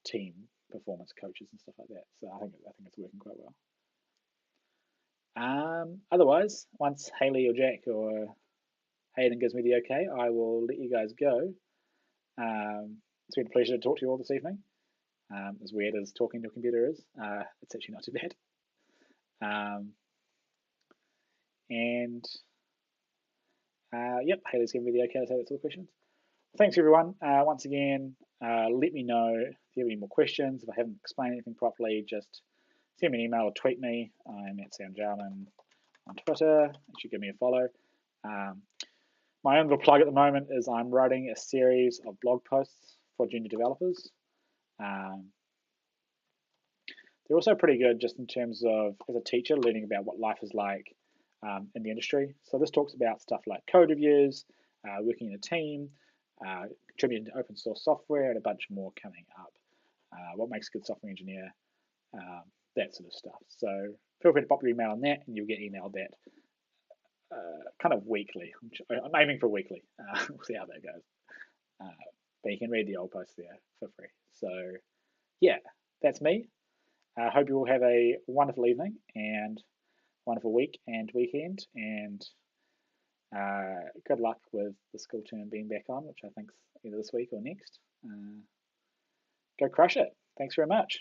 team performance coaches and stuff like that. So I think it's working quite well. Otherwise, once Haley or Jack or Hayden gives me the okay, I will let you guys go. It's been a pleasure to talk to you all this evening. As weird as talking to a computer is, it's actually not too bad. Yep, Haley's giving me the okay to say that's all the questions. Thanks everyone. Once again, let me know if you have any more questions. If I haven't explained anything properly, just send me an email or tweet me. I'm at Sam Jarman on Twitter. You should give me a follow. My own little plug at the moment is I'm writing a series of blog posts for junior developers. They're also pretty good just in terms of, as a teacher, learning about what life is like in the industry. So this talks about stuff like code reviews, working in a team, contributing to open source software, and a bunch more coming up. What makes a good software engineer, that sort of stuff. So feel free to pop your email on that, and you'll get emailed that kind of weekly. I'm aiming for weekly. We'll see how that goes. But you can read the old post there for free. So yeah, that's me. I hope you all have a wonderful evening and wonderful week and weekend, and good luck with the school term being back on, which I think's either this week or next. Go crush it. Thanks very much.